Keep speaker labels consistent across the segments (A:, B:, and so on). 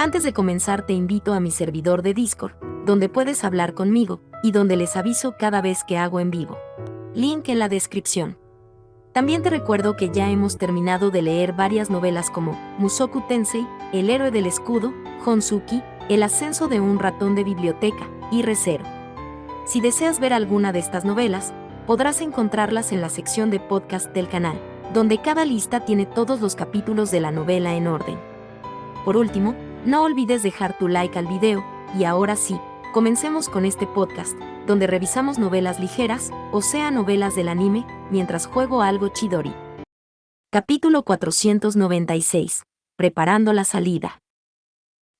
A: Antes de comenzar te invito a mi servidor de Discord, donde puedes hablar conmigo, y donde les aviso cada vez que hago en vivo. Link en la descripción. También te recuerdo que ya hemos terminado de leer varias novelas como Mushoku Tensei, El héroe del escudo, Honsuki, El ascenso de un ratón de biblioteca, y Re:Zero. Si deseas ver alguna de estas novelas, podrás encontrarlas en la sección de podcast del canal, donde cada lista tiene todos los capítulos de la novela en orden. Por último, no olvides dejar tu like al video, y ahora sí, comencemos con este podcast, donde revisamos novelas ligeras, o sea novelas del anime, mientras juego algo Chidori. Capítulo 496. Preparando la salida.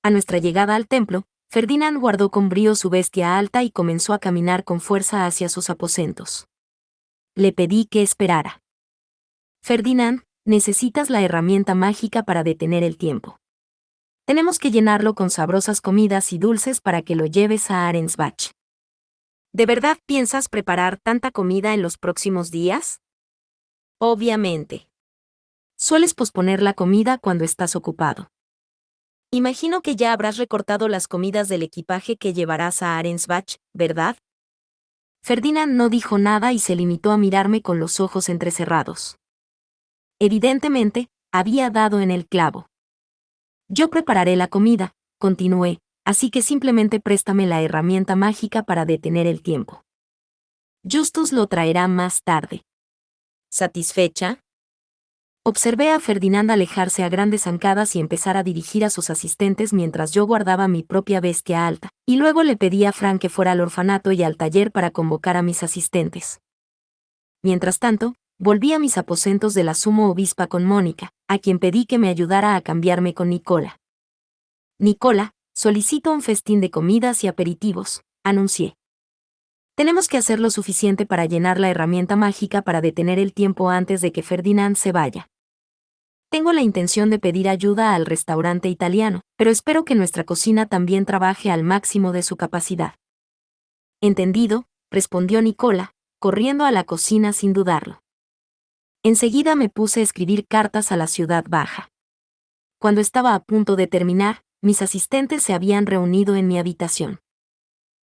A: A nuestra llegada al templo, Ferdinand guardó con brío su bestia alta y comenzó a caminar con fuerza hacia sus aposentos. Le pedí que esperara. Ferdinand, necesitas la herramienta mágica para detener el tiempo. Tenemos que llenarlo con sabrosas comidas y dulces para que lo lleves a Arensbach. ¿De verdad piensas preparar tanta comida en los próximos días? Obviamente. Sueles posponer la comida cuando estás ocupado. Imagino que ya habrás recortado las comidas del equipaje que llevarás a Arensbach, ¿verdad? Ferdinand no dijo nada y se limitó a mirarme con los ojos entrecerrados. Evidentemente, había dado en el clavo. Yo prepararé la comida, continué, así que simplemente préstame la herramienta mágica para detener el tiempo. Justus lo traerá más tarde. ¿Satisfecha? Observé a Ferdinand alejarse a grandes zancadas y empezar a dirigir a sus asistentes mientras yo guardaba mi propia bestia alta, y luego le pedí a Frank que fuera al orfanato y al taller para convocar a mis asistentes. Mientras tanto, volví a mis aposentos de la sumo obispa con Mónica, a quien pedí que me ayudara a cambiarme con Nicola. Nicola, solicito un festín de comidas y aperitivos, anuncié. Tenemos que hacer lo suficiente para llenar la herramienta mágica para detener el tiempo antes de que Ferdinand se vaya. Tengo la intención de pedir ayuda al restaurante italiano, pero espero que nuestra cocina también trabaje al máximo de su capacidad. Entendido, respondió Nicola, corriendo a la cocina sin dudarlo. Enseguida me puse a escribir cartas a la ciudad baja. Cuando estaba a punto de terminar, mis asistentes se habían reunido en mi habitación.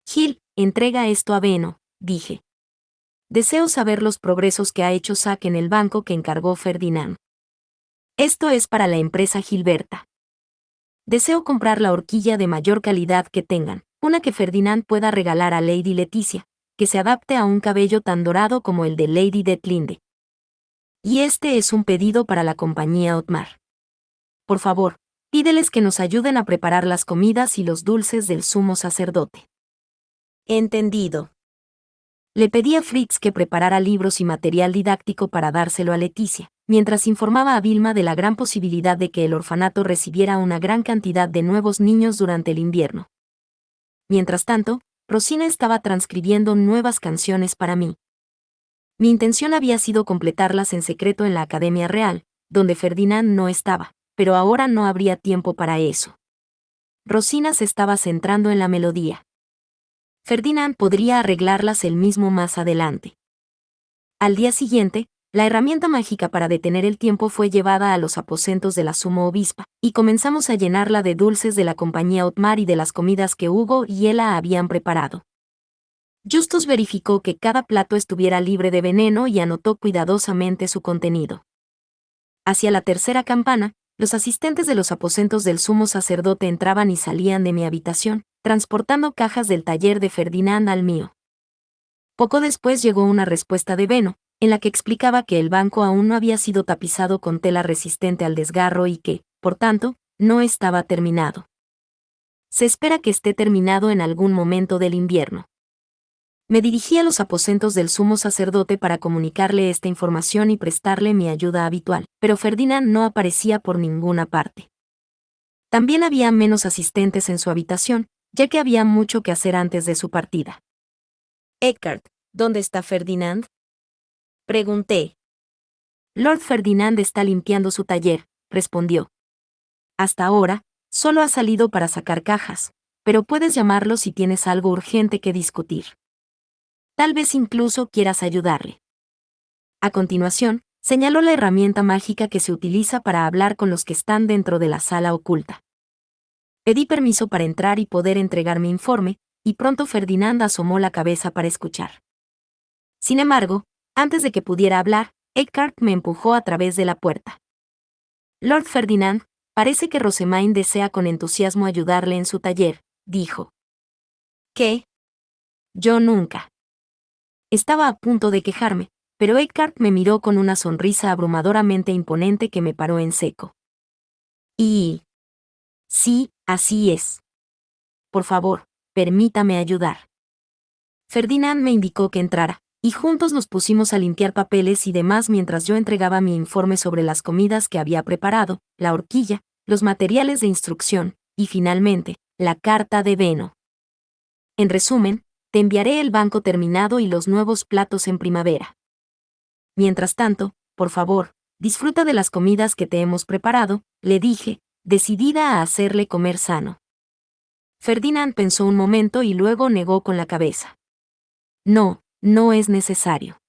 A: Gil, entrega esto a Beno, dije. Deseo saber los progresos que ha hecho Zack en el banco que encargó Ferdinand. Esto es para la empresa Gilberta. Deseo comprar la horquilla de mayor calidad que tengan, una que Ferdinand pueda regalar a Lady Leticia, que se adapte a un cabello tan dorado como el de Lady Detlinde. Y este es un pedido para la compañía Otmar. Por favor, pídeles que nos ayuden a preparar las comidas y los dulces del sumo sacerdote. Entendido. Le pedí a Fritz que preparara libros y material didáctico para dárselo a Leticia, mientras informaba a Vilma de la gran posibilidad de que el orfanato recibiera una gran cantidad de nuevos niños durante el invierno. Mientras tanto, Rosina estaba transcribiendo nuevas canciones para mí. Mi intención había sido completarlas en secreto en la Academia Real, donde Ferdinand no estaba, pero ahora no habría tiempo para eso. Rosina se estaba centrando en la melodía. Ferdinand podría arreglarlas él mismo más adelante. Al día siguiente, la herramienta mágica para detener el tiempo fue llevada a los aposentos de la sumo obispa, y comenzamos a llenarla de dulces de la compañía Otmar y de las comidas que Hugo y Ela habían preparado. Justus verificó que cada plato estuviera libre de veneno y anotó cuidadosamente su contenido. Hacia la tercera campana, los asistentes de los aposentos del sumo sacerdote entraban y salían de mi habitación, transportando cajas del taller de Ferdinand al mío. Poco después llegó una respuesta de Beno, en la que explicaba que el banco aún no había sido tapizado con tela resistente al desgarro y que, por tanto, no estaba terminado. Se espera que esté terminado en algún momento del invierno. Me dirigí a los aposentos del sumo sacerdote para comunicarle esta información y prestarle mi ayuda habitual, pero Ferdinand no aparecía por ninguna parte. También había menos asistentes en su habitación, ya que había mucho que hacer antes de su partida. Eckhart, ¿dónde está Ferdinand? Pregunté. Lord Ferdinand está limpiando su taller, respondió. Hasta ahora, solo ha salido para sacar cajas, pero puedes llamarlo si tienes algo urgente que discutir. Tal vez incluso quieras ayudarle. A continuación, señaló la herramienta mágica que se utiliza para hablar con los que están dentro de la sala oculta. Pedí permiso para entrar y poder entregar mi informe, y pronto Ferdinand asomó la cabeza para escuchar. Sin embargo, antes de que pudiera hablar, Eckhart me empujó a través de la puerta. Lord Ferdinand, parece que Rosemaine desea con entusiasmo ayudarle en su taller, dijo. ¿Qué? Yo nunca. Estaba a punto de quejarme, pero Eckhart me miró con una sonrisa abrumadoramente imponente que me paró en seco. Y... sí, así es. Por favor, permítame ayudar. Ferdinand me indicó que entrara, y juntos nos pusimos a limpiar papeles y demás mientras yo entregaba mi informe sobre las comidas que había preparado, la horquilla, los materiales de instrucción, y finalmente, la carta de Beno. En resumen, te enviaré el banco terminado y los nuevos platos en primavera. Mientras tanto, por favor, disfruta de las comidas que te hemos preparado, le dije, decidida a hacerle comer sano. Ferdinand pensó un momento y luego negó con la cabeza. No, no es necesario.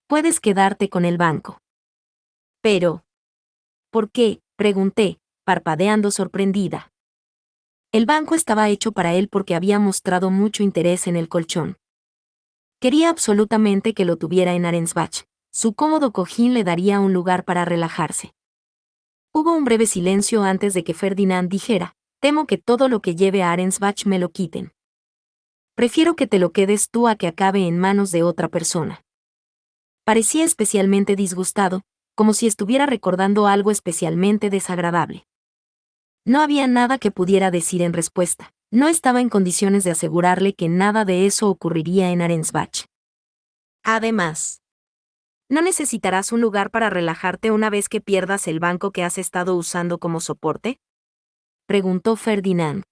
A: Puedes quedarte con el banco. Pero... ¿por qué?, pregunté, parpadeando sorprendida. El banco estaba hecho para él porque había mostrado mucho interés en el colchón. Quería absolutamente que lo tuviera en Arensbach. Su cómodo cojín le daría un lugar para relajarse. Hubo un breve silencio antes de que Ferdinand dijera, temo que todo lo que lleve a Arensbach me lo quiten. Prefiero que te lo quedes tú a que acabe en manos de otra persona. Parecía especialmente disgustado, como si estuviera recordando algo especialmente desagradable. No había nada que pudiera decir en respuesta. No estaba en condiciones de asegurarle que nada de eso ocurriría en Arensbach. Además, ¿no necesitarás un lugar para relajarte una vez que pierdas el banco que has estado usando como soporte?, preguntó Ferdinand.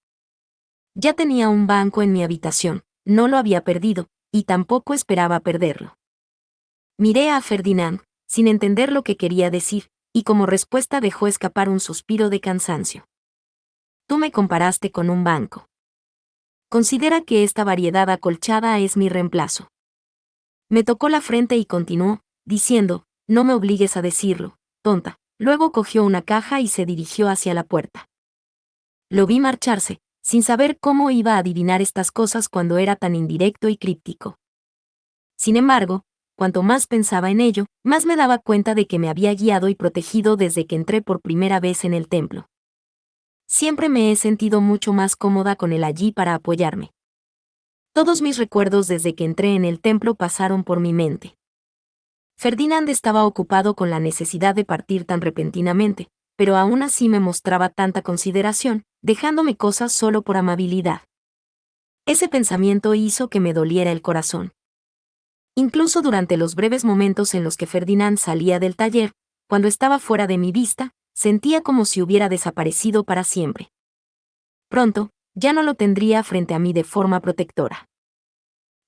A: Ya tenía un banco en mi habitación, no lo había perdido, y tampoco esperaba perderlo. Miré a Ferdinand, sin entender lo que quería decir, y como respuesta dejó escapar un suspiro de cansancio. Tú me comparaste con un banco. Considera que esta variedad acolchada es mi reemplazo. Me tocó la frente y continuó, diciendo, no me obligues a decirlo, tonta. Luego cogió una caja y se dirigió hacia la puerta. Lo vi marcharse, sin saber cómo iba a adivinar estas cosas cuando era tan indirecto y críptico. Sin embargo, cuanto más pensaba en ello, más me daba cuenta de que me había guiado y protegido desde que entré por primera vez en el templo. Siempre me he sentido mucho más cómoda con él allí para apoyarme. Todos mis recuerdos desde que entré en el templo pasaron por mi mente. Ferdinand estaba ocupado con la necesidad de partir tan repentinamente, pero aún así me mostraba tanta consideración, dejándome cosas solo por amabilidad. Ese pensamiento hizo que me doliera el corazón. Incluso durante los breves momentos en los que Ferdinand salía del taller, cuando estaba fuera de mi vista, sentía como si hubiera desaparecido para siempre. Pronto, ya no lo tendría frente a mí de forma protectora.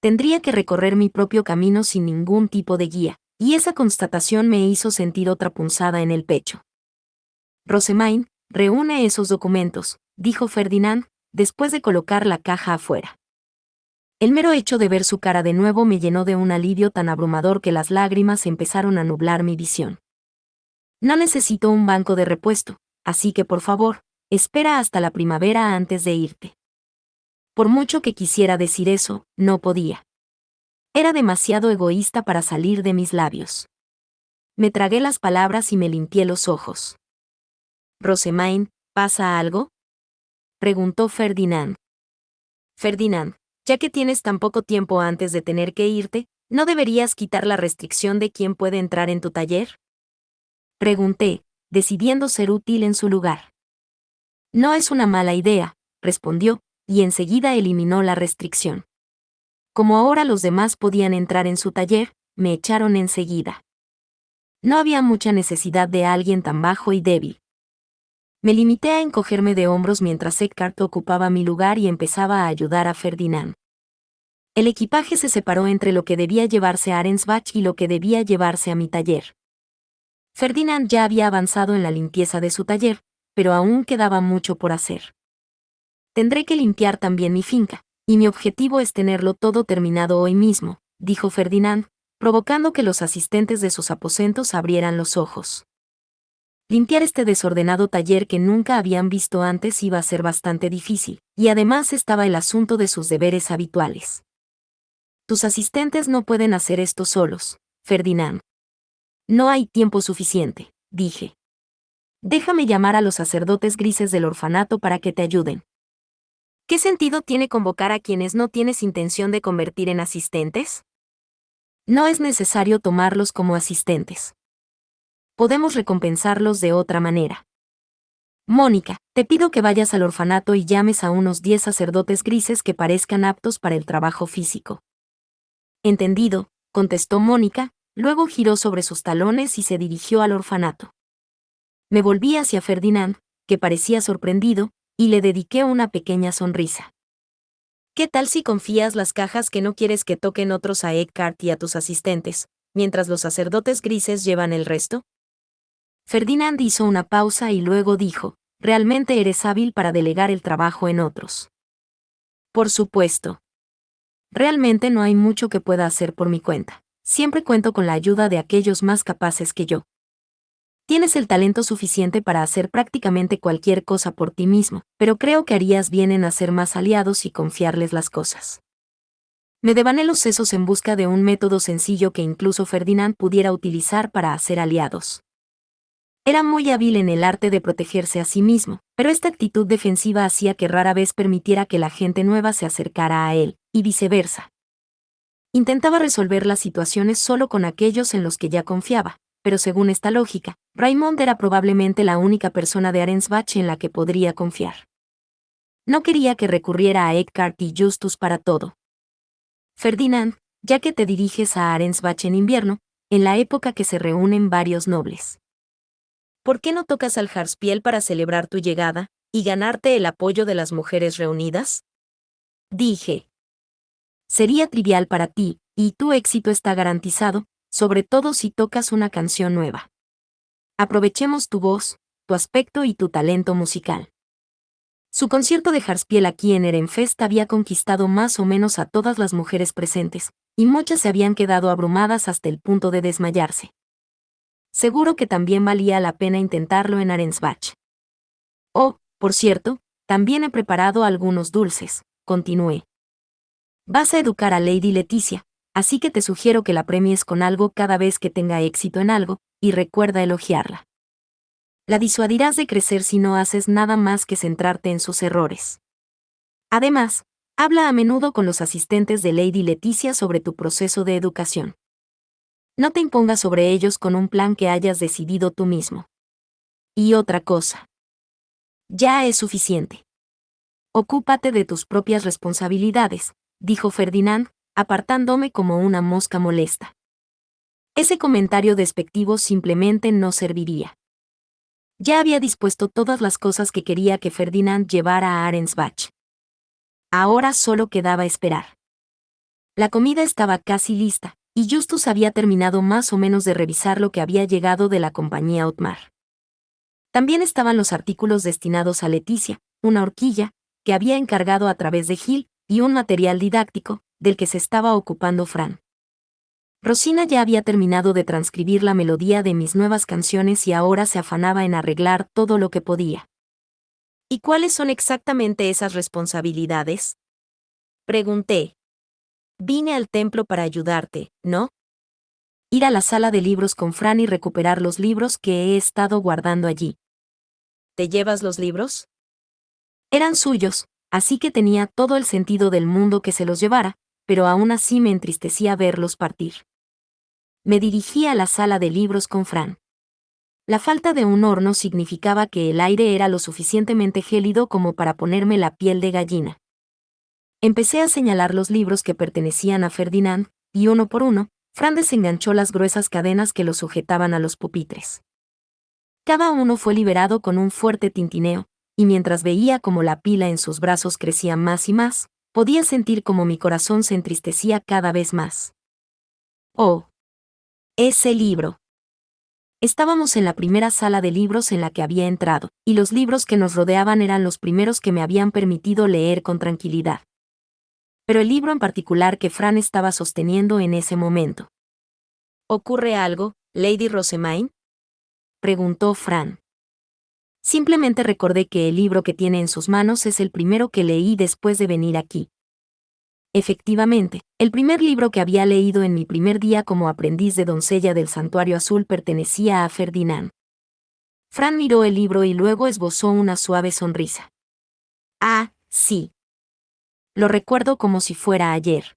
A: Tendría que recorrer mi propio camino sin ningún tipo de guía, y esa constatación me hizo sentir otra punzada en el pecho. Rosemaine, reúne esos documentos, dijo Ferdinand, después de colocar la caja afuera. El mero hecho de ver su cara de nuevo me llenó de un alivio tan abrumador que las lágrimas empezaron a nublar mi visión. No necesito un banco de repuesto, así que por favor, espera hasta la primavera antes de irte. Por mucho que quisiera decir eso, no podía. Era demasiado egoísta para salir de mis labios. Me tragué las palabras y me limpié los ojos. Rosemaine, ¿pasa algo?, preguntó Ferdinand. Ferdinand, ya que tienes tan poco tiempo antes de tener que irte, ¿no deberías quitar la restricción de quién puede entrar en tu taller?, pregunté, decidiendo ser útil en su lugar. No es una mala idea, respondió, y enseguida eliminó la restricción. Como ahora los demás podían entrar en su taller, me echaron enseguida. No había mucha necesidad de alguien tan bajo y débil. Me limité a encogerme de hombros mientras Eckhart ocupaba mi lugar y empezaba a ayudar a Ferdinand. El equipaje se separó entre lo que debía llevarse a Arensbach y lo que debía llevarse a mi taller. Ferdinand ya había avanzado en la limpieza de su taller, pero aún quedaba mucho por hacer. Tendré que limpiar también mi finca, y mi objetivo es tenerlo todo terminado hoy mismo, dijo Ferdinand, provocando que los asistentes de sus aposentos abrieran los ojos. Limpiar este desordenado taller que nunca habían visto antes iba a ser bastante difícil, y además estaba el asunto de sus deberes habituales. Tus asistentes no pueden hacer esto solos, Ferdinand. No hay tiempo suficiente, dije. Déjame llamar a los sacerdotes grises del orfanato para que te ayuden. ¿Qué sentido tiene convocar a quienes no tienes intención de convertir en asistentes? No es necesario tomarlos como asistentes. Podemos recompensarlos de otra manera. Mónica, te pido que vayas al orfanato y llames a unos 10 sacerdotes grises que parezcan aptos para el trabajo físico. Entendido, contestó Mónica, luego giró sobre sus talones y se dirigió al orfanato. Me volví hacia Ferdinand, que parecía sorprendido, y le dediqué una pequeña sonrisa. ¿Qué tal si confías las cajas que no quieres que toquen otros a Eckhart y a tus asistentes, mientras los sacerdotes grises llevan el resto? Ferdinand hizo una pausa y luego dijo, realmente eres hábil para delegar el trabajo en otros. Por supuesto. Realmente no hay mucho que pueda hacer por mi cuenta. Siempre cuento con la ayuda de aquellos más capaces que yo. Tienes el talento suficiente para hacer prácticamente cualquier cosa por ti mismo, pero creo que harías bien en hacer más aliados y confiarles las cosas. Me devané los sesos en busca de un método sencillo que incluso Ferdinand pudiera utilizar para hacer aliados. Era muy hábil en el arte de protegerse a sí mismo, pero esta actitud defensiva hacía que rara vez permitiera que la gente nueva se acercara a él, y viceversa. Intentaba resolver las situaciones solo con aquellos en los que ya confiaba, pero según esta lógica, Raymond era probablemente la única persona de Arensbach en la que podría confiar. No quería que recurriera a Eckhart y Justus para todo. Ferdinand, ya que te diriges a Arensbach en invierno, en la época que se reúnen varios nobles. ¿Por qué no tocas al Harspiel para celebrar tu llegada y ganarte el apoyo de las mujeres reunidas? Dije. Sería trivial para ti, y tu éxito está garantizado, sobre todo si tocas una canción nueva. Aprovechemos tu voz, tu aspecto y tu talento musical. Su concierto de Harspiel aquí en Ehrenfest había conquistado más o menos a todas las mujeres presentes, y muchas se habían quedado abrumadas hasta el punto de desmayarse. Seguro que también valía la pena intentarlo en Arensbach. Oh, por cierto, también he preparado algunos dulces, continué. Vas a educar a Lady Leticia, así que te sugiero que la premies con algo cada vez que tenga éxito en algo, y recuerda elogiarla. La disuadirás de crecer si no haces nada más que centrarte en sus errores. Además, habla a menudo con los asistentes de Lady Leticia sobre tu proceso de educación. No te impongas sobre ellos con un plan que hayas decidido tú mismo. Y otra cosa. Ya es suficiente. Ocúpate de tus propias responsabilidades, dijo Ferdinand, apartándome como una mosca molesta. Ese comentario despectivo simplemente no serviría. Ya había dispuesto todas las cosas que quería que Ferdinand llevara a Arensbach. Ahora solo quedaba esperar. La comida estaba casi lista, y Justus había terminado más o menos de revisar lo que había llegado de la compañía Otmar. También estaban los artículos destinados a Leticia, una horquilla, que había encargado a través de Gil, y un material didáctico, del que se estaba ocupando Fran. Rosina ya había terminado de transcribir la melodía de mis nuevas canciones y ahora se afanaba en arreglar todo lo que podía. ¿Y cuáles son exactamente esas responsabilidades? Pregunté. Vine al templo para ayudarte, ¿no? Ir a la sala de libros con Fran y recuperar los libros que he estado guardando allí. ¿Te llevas los libros? Eran suyos, así que tenía todo el sentido del mundo que se los llevara, pero aún así me entristecía verlos partir. Me dirigí a la sala de libros con Fran. La falta de un horno significaba que el aire era lo suficientemente gélido como para ponerme la piel de gallina. Empecé a señalar los libros que pertenecían a Ferdinand, y uno por uno, Fran desenganchó las gruesas cadenas que los sujetaban a los pupitres. Cada uno fue liberado con un fuerte tintineo, y mientras veía cómo la pila en sus brazos crecía más y más, podía sentir cómo mi corazón se entristecía cada vez más. Oh. Ese libro. Estábamos en la primera sala de libros en la que había entrado, y los libros que nos rodeaban eran los primeros que me habían permitido leer con tranquilidad. Pero el libro en particular que Fran estaba sosteniendo en ese momento. ¿Ocurre algo, Lady Rosemaine? preguntó Fran. Simplemente recordé que el libro que tiene en sus manos es el primero que leí después de venir aquí. Efectivamente, el primer libro que había leído en mi primer día como aprendiz de doncella del Santuario Azul pertenecía a Ferdinand. Fran miró el libro y luego esbozó una suave sonrisa. Ah, sí. Lo recuerdo como si fuera ayer.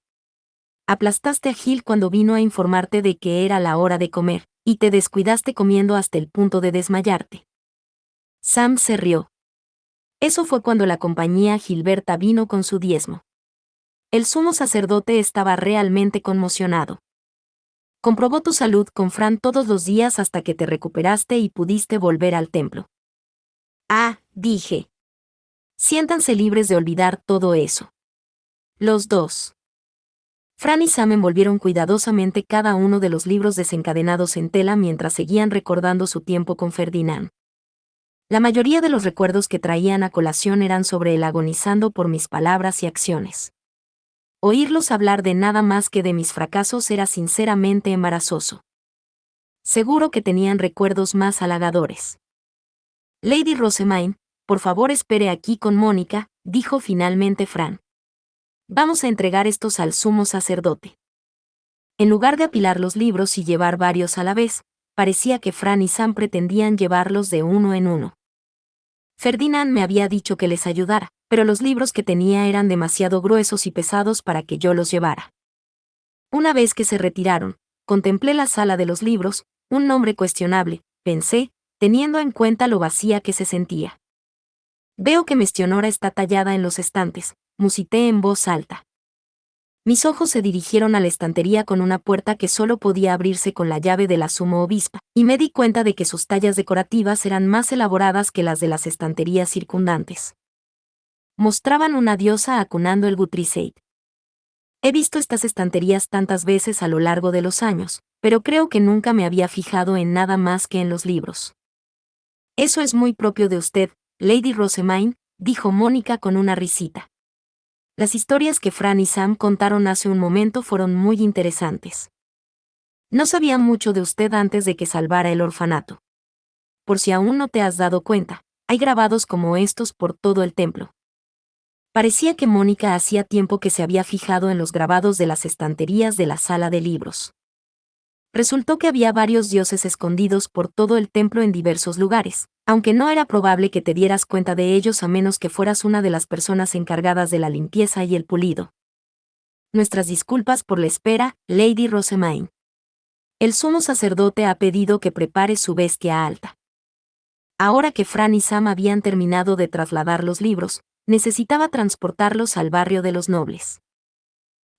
A: Aplastaste a Gil cuando vino a informarte de que era la hora de comer, y te descuidaste comiendo hasta el punto de desmayarte. Sam se rió. Eso fue cuando la compañía Gilberta vino con su diezmo. El sumo sacerdote estaba realmente conmocionado. Comprobó tu salud con Fran todos los días hasta que te recuperaste y pudiste volver al templo. Ah, dije. Siéntanse libres de olvidar todo eso. Los dos. Fran y Sam envolvieron cuidadosamente cada uno de los libros desencadenados en tela mientras seguían recordando su tiempo con Ferdinand. La mayoría de los recuerdos que traían a colación eran sobre él agonizando por mis palabras y acciones. Oírlos hablar de nada más que de mis fracasos era sinceramente embarazoso. Seguro que tenían recuerdos más halagadores. Lady Rosamine, por favor espere aquí con Mónica, dijo finalmente Fran. Vamos a entregar estos al sumo sacerdote. En lugar de apilar los libros y llevar varios a la vez, parecía que Fran y Sam pretendían llevarlos de uno en uno. Ferdinand me había dicho que les ayudara, pero los libros que tenía eran demasiado gruesos y pesados para que yo los llevara. Una vez que se retiraron, contemplé la sala de los libros, un nombre cuestionable, pensé, teniendo en cuenta lo vacía que se sentía. Veo que Mestionora está tallada en los estantes, musité en voz alta. Mis ojos se dirigieron a la estantería con una puerta que solo podía abrirse con la llave de la sumo obispa, y me di cuenta de que sus tallas decorativas eran más elaboradas que las de las estanterías circundantes. Mostraban una diosa acunando el Gutriseid. He visto estas estanterías tantas veces a lo largo de los años, pero creo que nunca me había fijado en nada más que en los libros. Eso es muy propio de usted, Lady Rosamine, dijo Mónica con una risita. Las historias que Fran y Sam contaron hace un momento fueron muy interesantes. No sabía mucho de usted antes de que salvara el orfanato. Por si aún no te has dado cuenta, hay grabados como estos por todo el templo. Parecía que Mónica hacía tiempo que se había fijado en los grabados de las estanterías de la sala de libros. Resultó que había varios dioses escondidos por todo el templo en diversos lugares, aunque no era probable que te dieras cuenta de ellos a menos que fueras una de las personas encargadas de la limpieza y el pulido. Nuestras disculpas por la espera, Lady Rosamine. El sumo sacerdote ha pedido que prepare su bestia alta. Ahora que Fran y Sam habían terminado de trasladar los libros, necesitaba transportarlos al barrio de los nobles.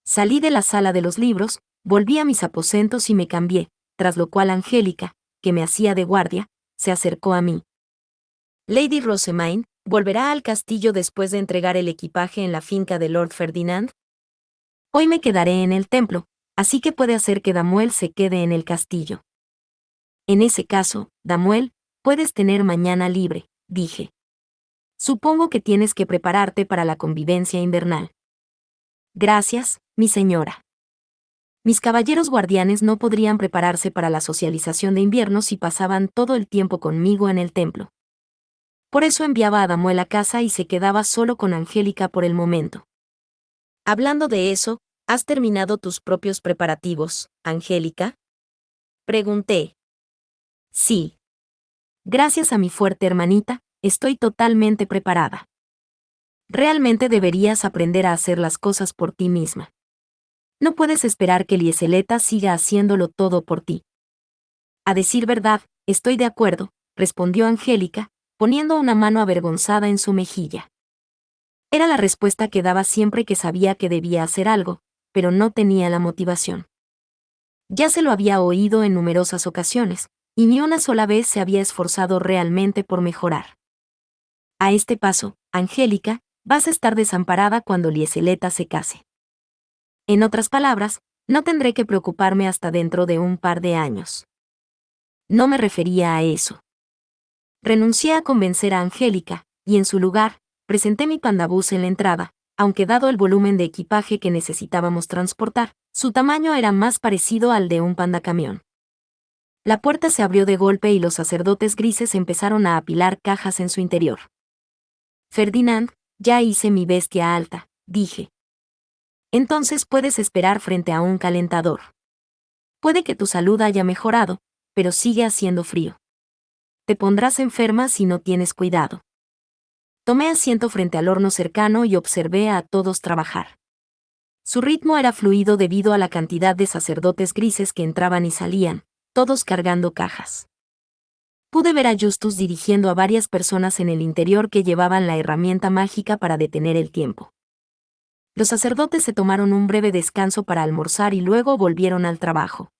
A: Salí de la sala de los libros, volví a mis aposentos y me cambié, tras lo cual Angélica, que me hacía de guardia, se acercó a mí. Lady Rosamine, ¿volverá al castillo después de entregar el equipaje en la finca de Lord Ferdinand? Hoy me quedaré en el templo, así que puede hacer que Damuel se quede en el castillo. En ese caso, Damuel, puedes tener mañana libre, dije. Supongo que tienes que prepararte para la convivencia invernal. Gracias, mi señora. Mis caballeros guardianes no podrían prepararse para la socialización de invierno si pasaban todo el tiempo conmigo en el templo. Por eso enviaba a Damuel a casa y se quedaba solo con Angélica por el momento. Hablando de eso, ¿has terminado tus propios preparativos, Angélica? Pregunté. Sí. Gracias a mi fuerte hermanita, estoy totalmente preparada. Realmente deberías aprender a hacer las cosas por ti misma. No puedes esperar que Lieseleta siga haciéndolo todo por ti. A decir verdad, estoy de acuerdo, respondió Angélica, poniendo una mano avergonzada en su mejilla. Era la respuesta que daba siempre que sabía que debía hacer algo, pero no tenía la motivación. Ya se lo había oído en numerosas ocasiones, y ni una sola vez se había esforzado realmente por mejorar. A este paso, Angélica, vas a estar desamparada cuando Lieseleta se case. En otras palabras, no tendré que preocuparme hasta dentro de un par de años. No me refería a eso. Renuncié a convencer a Angélica, y en su lugar, presenté mi pandabús en la entrada, aunque dado el volumen de equipaje que necesitábamos transportar, su tamaño era más parecido al de un pandacamión. La puerta se abrió de golpe y los sacerdotes grises empezaron a apilar cajas en su interior. Ferdinand, ya hice mi bestia alta, dije. Entonces puedes esperar frente a un calentador. Puede que tu salud haya mejorado, pero sigue haciendo frío. Te pondrás enferma si no tienes cuidado. Tomé asiento frente al horno cercano y observé a todos trabajar. Su ritmo era fluido debido a la cantidad de sacerdotes grises que entraban y salían, todos cargando cajas. Pude ver a Justus dirigiendo a varias personas en el interior que llevaban la herramienta mágica para detener el tiempo. Los sacerdotes se tomaron un breve descanso para almorzar y luego volvieron al trabajo.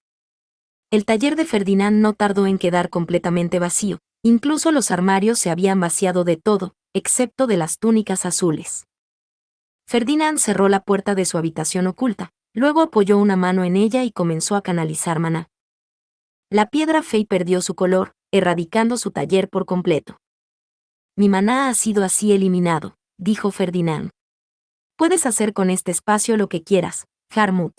A: El taller de Ferdinand no tardó en quedar completamente vacío, incluso los armarios se habían vaciado de todo, excepto de las túnicas azules. Ferdinand cerró la puerta de su habitación oculta, luego apoyó una mano en ella y comenzó a canalizar maná. La piedra fey perdió su color, erradicando su taller por completo. Mi maná ha sido así eliminado, dijo Ferdinand. Puedes hacer con este espacio lo que quieras, Harmut.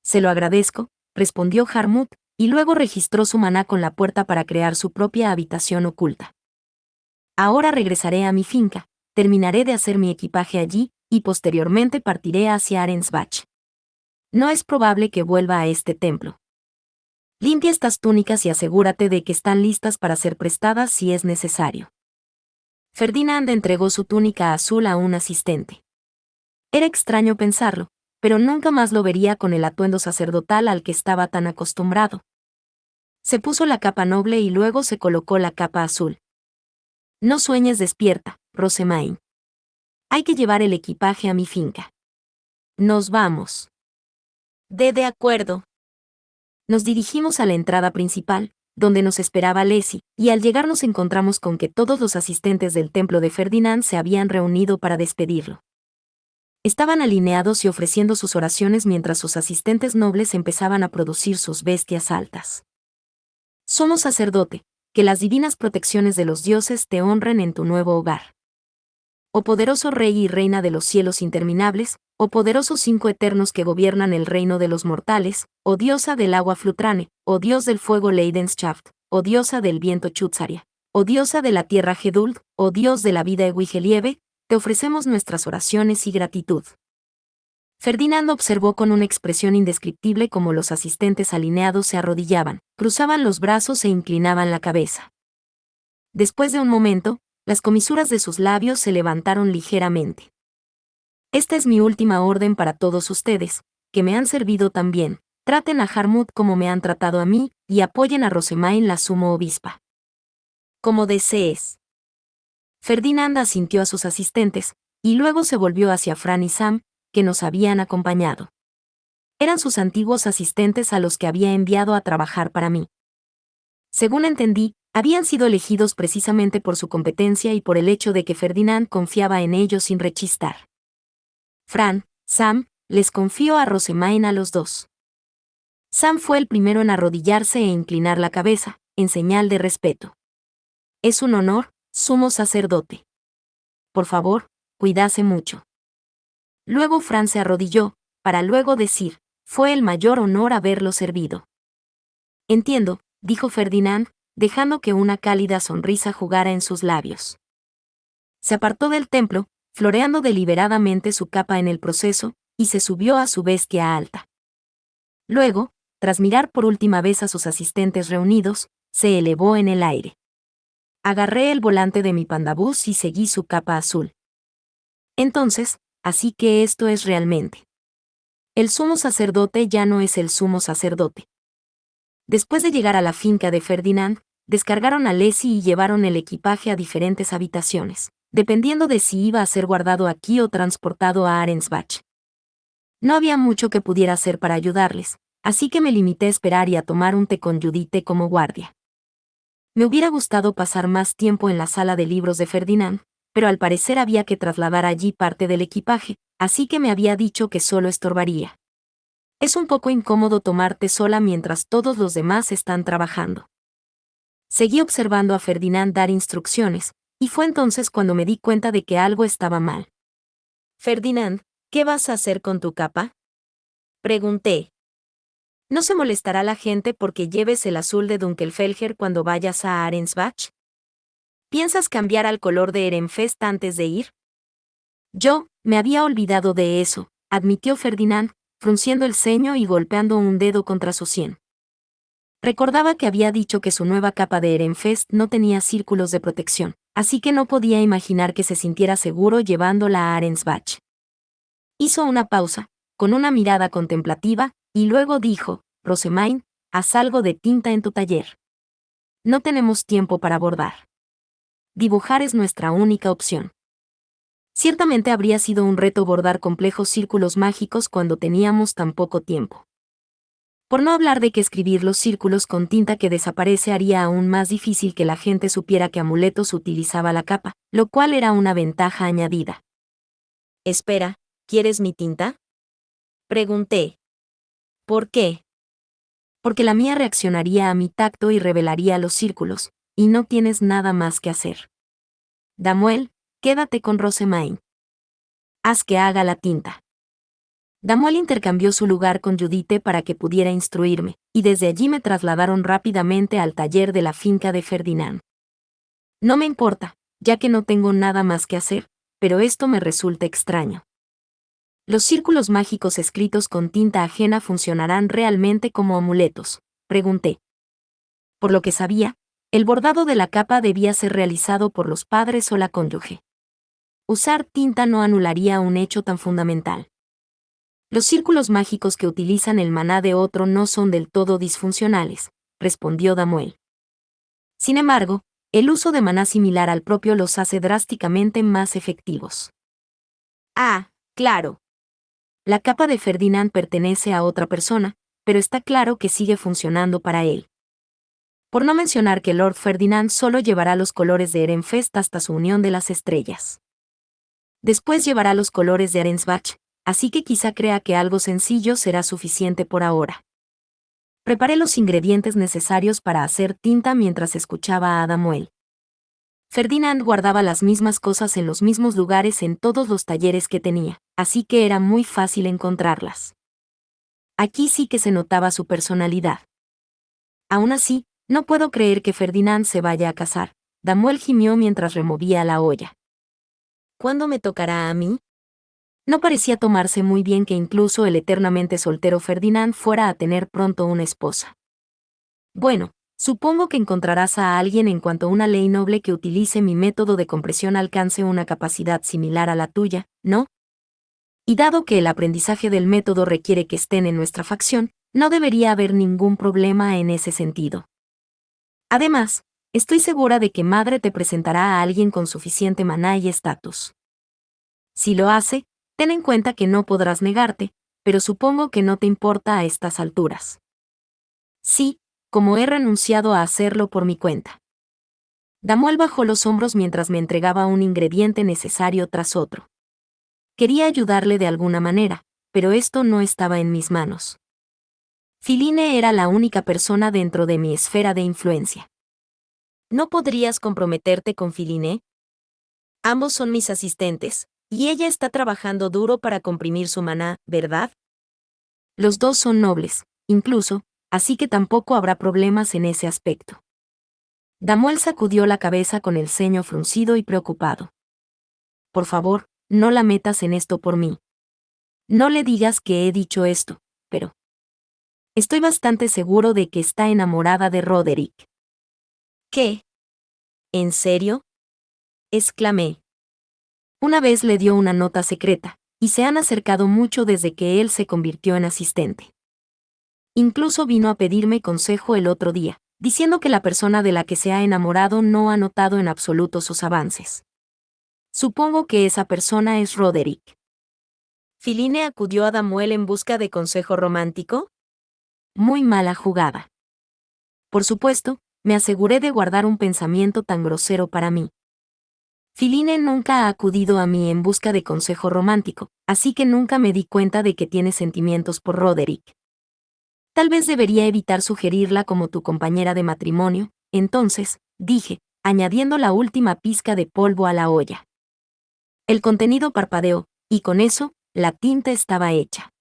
A: Se lo agradezco, respondió Harmut, y luego registró su maná con la puerta para crear su propia habitación oculta. Ahora regresaré a mi finca, terminaré de hacer mi equipaje allí, y posteriormente partiré hacia Arensbach. No es probable que vuelva a este templo. Limpia estas túnicas y asegúrate de que están listas para ser prestadas si es necesario. Ferdinand entregó su túnica azul a un asistente. Era extraño pensarlo, pero nunca más lo vería con el atuendo sacerdotal al que estaba tan acostumbrado. Se puso la capa noble y luego se colocó la capa azul. No sueñes despierta, Rosemain. Hay que llevar el equipaje a mi finca. Nos vamos. De acuerdo. Nos dirigimos a la entrada principal, donde nos esperaba Leslie, y al llegar nos encontramos con que todos los asistentes del templo de Ferdinand se habían reunido para despedirlo. Estaban alineados y ofreciendo sus oraciones mientras sus asistentes nobles empezaban a producir sus bestias altas. Somos sacerdote, que las divinas protecciones de los dioses te honren en tu nuevo hogar. Oh poderoso Rey y Reina de los cielos interminables, oh poderosos cinco eternos que gobiernan el reino de los mortales, oh diosa del agua Flutrane, oh dios del fuego Leidenschaft, oh diosa del viento Chutzaria, oh diosa de la tierra Geduld, oh dios de la vida Ewigelieve, te ofrecemos nuestras oraciones y gratitud. Ferdinand observó con una expresión indescriptible cómo los asistentes alineados se arrodillaban, cruzaban los brazos e inclinaban la cabeza. Después de un momento, las comisuras de sus labios se levantaron ligeramente. Esta es mi última orden para todos ustedes, que me han servido tan bien. Traten a Harmut como me han tratado a mí, y apoyen a Rosemain la sumo obispa. Como desees. Ferdinand asintió a sus asistentes, y luego se volvió hacia Fran y Sam, que nos habían acompañado. Eran sus antiguos asistentes a los que había enviado a trabajar para mí. Según entendí, habían sido elegidos precisamente por su competencia y por el hecho de que Ferdinand confiaba en ellos sin rechistar. Fran, Sam, les confío a Rosemain a los dos. Sam fue el primero en arrodillarse e inclinar la cabeza, en señal de respeto. Es un honor, sumo sacerdote. Por favor, cuídase mucho. Luego Fran se arrodilló, para luego decir, fue el mayor honor haberlo servido. Entiendo, dijo Ferdinand, dejando que una cálida sonrisa jugara en sus labios. Se apartó del templo, floreando deliberadamente su capa en el proceso, y se subió a su bestia alta. Luego, tras mirar por última vez a sus asistentes reunidos, se elevó en el aire. Agarré el volante de mi pandabús y seguí su capa azul. Entonces, así que esto es realmente. El sumo sacerdote ya no es el sumo sacerdote. Después de llegar a la finca de Ferdinand, descargaron a Leslie y llevaron el equipaje a diferentes habitaciones, dependiendo de si iba a ser guardado aquí o transportado a Arensbach. No había mucho que pudiera hacer para ayudarles, así que me limité a esperar y a tomar un té con Judith como guardia. Me hubiera gustado pasar más tiempo en la sala de libros de Ferdinand, pero al parecer había que trasladar allí parte del equipaje, así que me había dicho que solo estorbaría. Es un poco incómodo tomarte sola mientras todos los demás están trabajando. Seguí observando a Ferdinand dar instrucciones, y fue entonces cuando me di cuenta de que algo estaba mal. Ferdinand, ¿qué vas a hacer con tu capa? Pregunté. ¿No se molestará la gente porque lleves el azul de Dunkelfelger cuando vayas a Arensbach? ¿Piensas cambiar al color de Ehrenfest antes de ir? Yo, me había olvidado de eso, admitió Ferdinand, frunciendo el ceño y golpeando un dedo contra su sien. Recordaba que había dicho que su nueva capa de Ehrenfest no tenía círculos de protección, así que no podía imaginar que se sintiera seguro llevándola a Arensbach. Hizo una pausa, con una mirada contemplativa, y luego dijo: Rosemain, haz algo de tinta en tu taller. No tenemos tiempo para bordar. Dibujar es nuestra única opción. Ciertamente habría sido un reto bordar complejos círculos mágicos cuando teníamos tan poco tiempo. Por no hablar de que escribir los círculos con tinta que desaparece haría aún más difícil que la gente supiera que Amuletos utilizaba la capa, lo cual era una ventaja añadida. Espera, ¿quieres mi tinta? Pregunté. ¿Por qué? Porque la mía reaccionaría a mi tacto y revelaría los círculos, y no tienes nada más que hacer. Damuel, quédate con Rosemain. Haz que haga la tinta. Damuel intercambió su lugar con Judite para que pudiera instruirme, y desde allí me trasladaron rápidamente al taller de la finca de Ferdinand. No me importa, ya que no tengo nada más que hacer, pero esto me resulta extraño. ¿Los círculos mágicos escritos con tinta ajena funcionarán realmente como amuletos?, pregunté. Por lo que sabía, el bordado de la capa debía ser realizado por los padres o la cónyuge. Usar tinta no anularía un hecho tan fundamental. Los círculos mágicos que utilizan el maná de otro no son del todo disfuncionales, respondió Damuel. Sin embargo, el uso de maná similar al propio los hace drásticamente más efectivos. Ah, claro. La capa de Ferdinand pertenece a otra persona, pero está claro que sigue funcionando para él. Por no mencionar que Lord Ferdinand solo llevará los colores de Ehrenfest hasta su unión de las estrellas. Después llevará los colores de Arensbach, así que quizá crea que algo sencillo será suficiente por ahora. Preparé los ingredientes necesarios para hacer tinta mientras escuchaba a Damuel. Ferdinand guardaba las mismas cosas en los mismos lugares en todos los talleres que tenía, así que era muy fácil encontrarlas. Aquí sí que se notaba su personalidad. Aún así, no puedo creer que Ferdinand se vaya a casar, Damuel gimió mientras removía la olla. ¿Cuándo me tocará a mí? No parecía tomarse muy bien que incluso el eternamente soltero Ferdinand fuera a tener pronto una esposa. Bueno, supongo que encontrarás a alguien en cuanto una ley noble que utilice mi método de compresión alcance una capacidad similar a la tuya, ¿no? Y dado que el aprendizaje del método requiere que estén en nuestra facción, no debería haber ningún problema en ese sentido. Además, estoy segura de que Madre te presentará a alguien con suficiente maná y estatus. Si lo hace, ten en cuenta que no podrás negarte, pero supongo que no te importa a estas alturas. Sí, como he renunciado a hacerlo por mi cuenta. Damuel bajó los hombros mientras me entregaba un ingrediente necesario tras otro. Quería ayudarle de alguna manera, pero esto no estaba en mis manos. Filine era la única persona dentro de mi esfera de influencia. ¿No podrías comprometerte con Filine? Ambos son mis asistentes, y ella está trabajando duro para comprimir su maná, ¿verdad? Los dos son nobles, incluso, así que tampoco habrá problemas en ese aspecto. Damuel sacudió la cabeza con el ceño fruncido y preocupado. Por favor, no la metas en esto por mí. No le digas que he dicho esto, pero... Estoy bastante seguro de que está enamorada de Roderick. ¿Qué? ¿En serio? Exclamé. Una vez le dio una nota secreta, y se han acercado mucho desde que él se convirtió en asistente. Incluso vino a pedirme consejo el otro día, diciendo que la persona de la que se ha enamorado no ha notado en absoluto sus avances. Supongo que esa persona es Roderick. ¿Filine acudió a Damuel en busca de consejo romántico? Muy mala jugada. Por supuesto, me aseguré de guardar un pensamiento tan grosero para mí. Filine nunca ha acudido a mí en busca de consejo romántico, así que nunca me di cuenta de que tiene sentimientos por Roderick. Tal vez debería evitar sugerirla como tu compañera de matrimonio, entonces, dije, añadiendo la última pizca de polvo a la olla. El contenido parpadeó, y con eso, la tinta estaba hecha.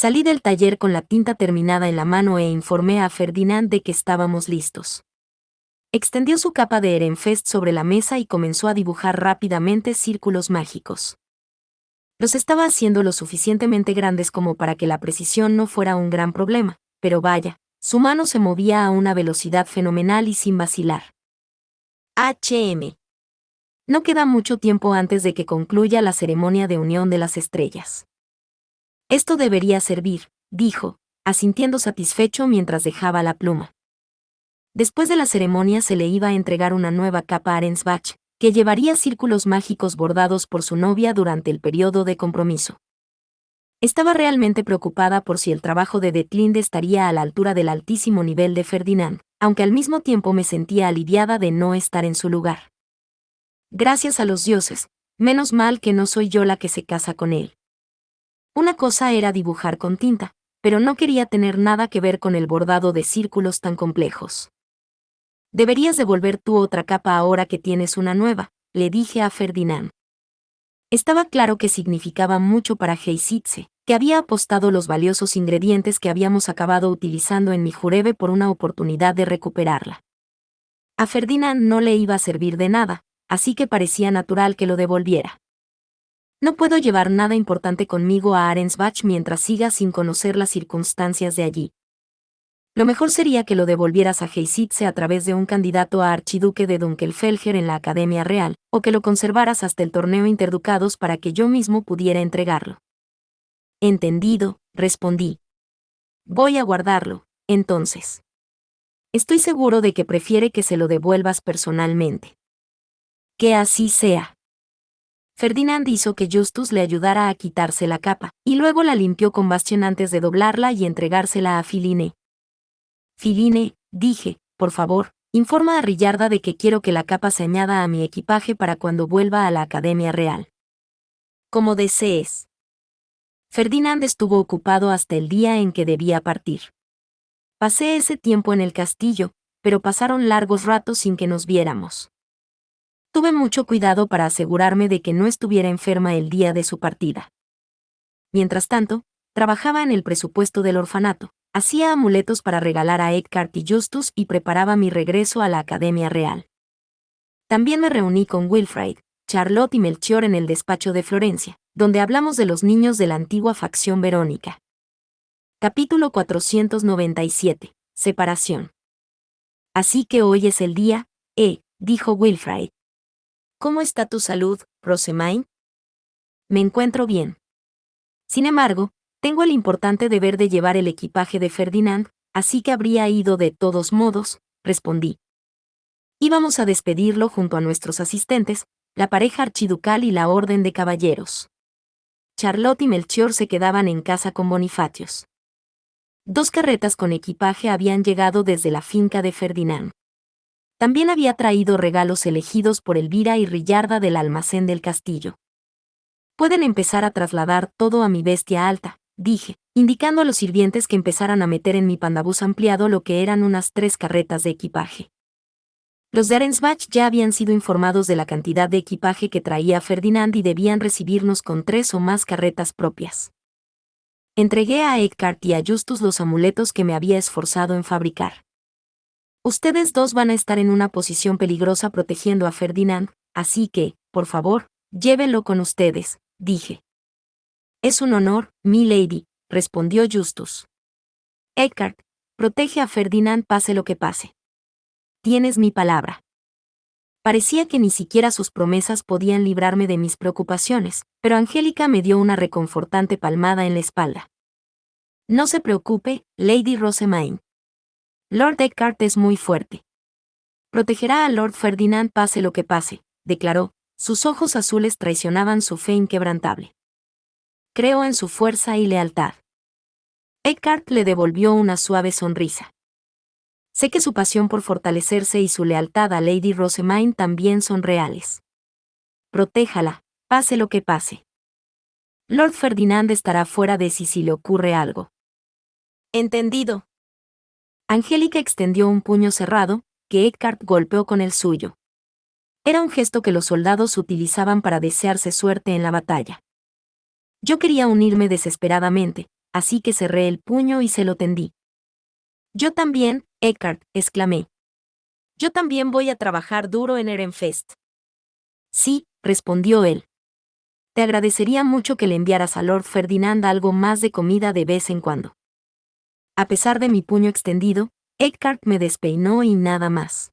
A: Salí del taller con la tinta terminada en la mano e informé a Ferdinand de que estábamos listos. Extendió su capa de Ehrenfest sobre la mesa y comenzó a dibujar rápidamente círculos mágicos. Los estaba haciendo lo suficientemente grandes como para que la precisión no fuera un gran problema, pero vaya, su mano se movía a una velocidad fenomenal y sin vacilar. HM. No queda mucho tiempo antes de que concluya la ceremonia de unión de las estrellas. Esto debería servir, dijo, asintiendo satisfecho mientras dejaba la pluma. Después de la ceremonia se le iba a entregar una nueva capa a Arensbach, que llevaría círculos mágicos bordados por su novia durante el periodo de compromiso. Estaba realmente preocupada por si el trabajo de Detlinde estaría a la altura del altísimo nivel de Ferdinand, aunque al mismo tiempo me sentía aliviada de no estar en su lugar. Gracias a los dioses, menos mal que no soy yo la que se casa con él. Una cosa era dibujar con tinta, pero no quería tener nada que ver con el bordado de círculos tan complejos. Deberías devolver tu otra capa ahora que tienes una nueva, le dije a Ferdinand. Estaba claro que significaba mucho para Heisitze, que había apostado los valiosos ingredientes que habíamos acabado utilizando en mi jurebe por una oportunidad de recuperarla. A Ferdinand no le iba a servir de nada, así que parecía natural que lo devolviera. No puedo llevar nada importante conmigo a Arensbach mientras siga sin conocer las circunstancias de allí. Lo mejor sería que lo devolvieras a Heisitze a través de un candidato a archiduque de Dunkelfelger en la Academia Real, o que lo conservaras hasta el torneo interducados para que yo mismo pudiera entregarlo. Entendido, respondí. Voy a guardarlo, entonces. Estoy seguro de que prefiere que se lo devuelvas personalmente. Que así sea. Ferdinand hizo que Justus le ayudara a quitarse la capa, y luego la limpió con bastión antes de doblarla y entregársela a Filine. Filine, dije, por favor, informa a Rillarda de que quiero que la capa se añada a mi equipaje para cuando vuelva a la Academia Real. Como desees. Ferdinand estuvo ocupado hasta el día en que debía partir. Pasé ese tiempo en el castillo, pero pasaron largos ratos sin que nos viéramos. Tuve mucho cuidado para asegurarme de que no estuviera enferma el día de su partida. Mientras tanto, trabajaba en el presupuesto del orfanato, hacía amuletos para regalar a Eckhart y Justus y preparaba mi regreso a la Academia Real. También me reuní con Wilfrid, Charlotte y Melchior en el despacho de Florencia, donde hablamos de los niños de la antigua facción Verónica. Capítulo 497. Separación. Así que hoy es el día, dijo Wilfrid. ¿Cómo está tu salud, Rosamine? Me encuentro bien. Sin embargo, tengo el importante deber de llevar el equipaje de Ferdinand, así que habría ido de todos modos, respondí. Íbamos a despedirlo junto a nuestros asistentes, la pareja archiducal y la orden de caballeros. Charlotte y Melchior se quedaban en casa con Bonifatios. 2 carretas con equipaje habían llegado desde la finca de Ferdinand. También había traído regalos elegidos por Elvira y Rillarda del almacén del castillo. Pueden empezar a trasladar todo a mi bestia alta, dije, indicando a los sirvientes que empezaran a meter en mi pandabús ampliado lo que eran unas 3 carretas de equipaje. Los de Arensbach ya habían sido informados de la cantidad de equipaje que traía Ferdinand y debían recibirnos con 3 o más carretas propias. Entregué a Eckhart y a Justus los amuletos que me había esforzado en fabricar. Ustedes 2 van a estar en una posición peligrosa protegiendo a Ferdinand, así que, por favor, llévenlo con ustedes, dije. Es un honor, mi lady, respondió Justus. Eckhart, protege a Ferdinand pase lo que pase. Tienes mi palabra. Parecía que ni siquiera sus promesas podían librarme de mis preocupaciones, pero Angélica me dio una reconfortante palmada en la espalda. No se preocupe, Lady Rosamine. Lord Eckhart es muy fuerte. Protegerá a Lord Ferdinand pase lo que pase, declaró, sus ojos azules traicionaban su fe inquebrantable. Creo en su fuerza y lealtad. Eckhart le devolvió una suave sonrisa. Sé que su pasión por fortalecerse y su lealtad a Lady Rosamine también son reales. Protéjala, pase lo que pase. Lord Ferdinand estará fuera de sí si le ocurre algo. Entendido. Angélica extendió un puño cerrado, que Eckhart golpeó con el suyo. Era un gesto que los soldados utilizaban para desearse suerte en la batalla. Yo quería unirme desesperadamente, así que cerré el puño y se lo tendí. Yo también, Eckhart, exclamé. Yo también voy a trabajar duro en Ehrenfest. Sí, respondió él. Te agradecería mucho que le enviaras a Lord Ferdinand algo más de comida de vez en cuando. A pesar de mi puño extendido, Eckhart me despeinó y nada más.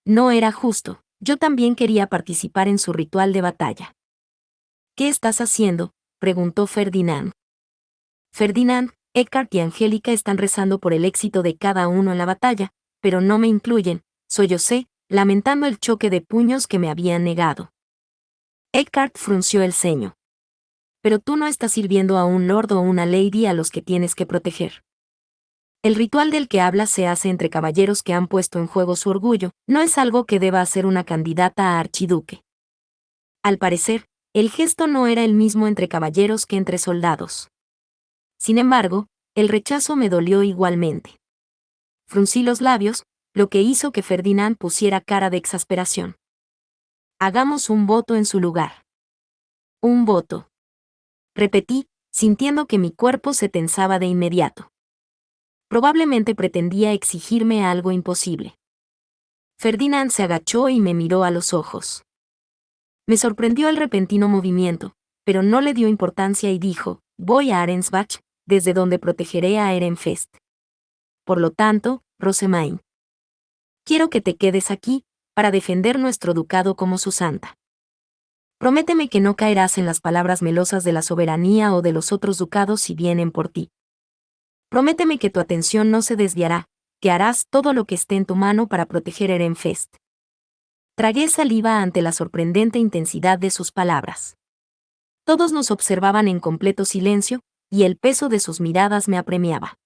A: No era justo, yo también quería participar en su ritual de batalla. ¿Qué estás haciendo?, preguntó Ferdinand. Ferdinand, Eckhart y Angélica están rezando por el éxito de cada uno en la batalla, pero no me incluyen, sollocé, lamentando el choque de puños que me habían negado. Eckhart frunció el ceño. Pero tú no estás sirviendo a un lord o una lady a los que tienes que proteger. El ritual del que hablas se hace entre caballeros que han puesto en juego su orgullo, no es algo que deba hacer una candidata a archiduque. Al parecer, el gesto no era el mismo entre caballeros que entre soldados. Sin embargo, el rechazo me dolió igualmente. Fruncí los labios, lo que hizo que Ferdinand pusiera cara de exasperación. Hagamos un voto en su lugar. Un voto. Repetí, sintiendo que mi cuerpo se tensaba de inmediato. Probablemente pretendía exigirme algo imposible. Ferdinand se agachó y me miró a los ojos. Me sorprendió el repentino movimiento, pero no le dio importancia y dijo, voy a Arensbach, desde donde protegeré a Ehrenfest. Por lo tanto, Rosemain, quiero que te quedes aquí, para defender nuestro ducado como su santa. Prométeme que no caerás en las palabras melosas de la soberanía o de los otros ducados si vienen por ti. Prométeme que tu atención no se desviará, que harás todo lo que esté en tu mano para proteger Ehrenfest. Tragué saliva ante la sorprendente intensidad de sus palabras. Todos nos observaban en completo silencio, y el peso de sus miradas me apremiaba.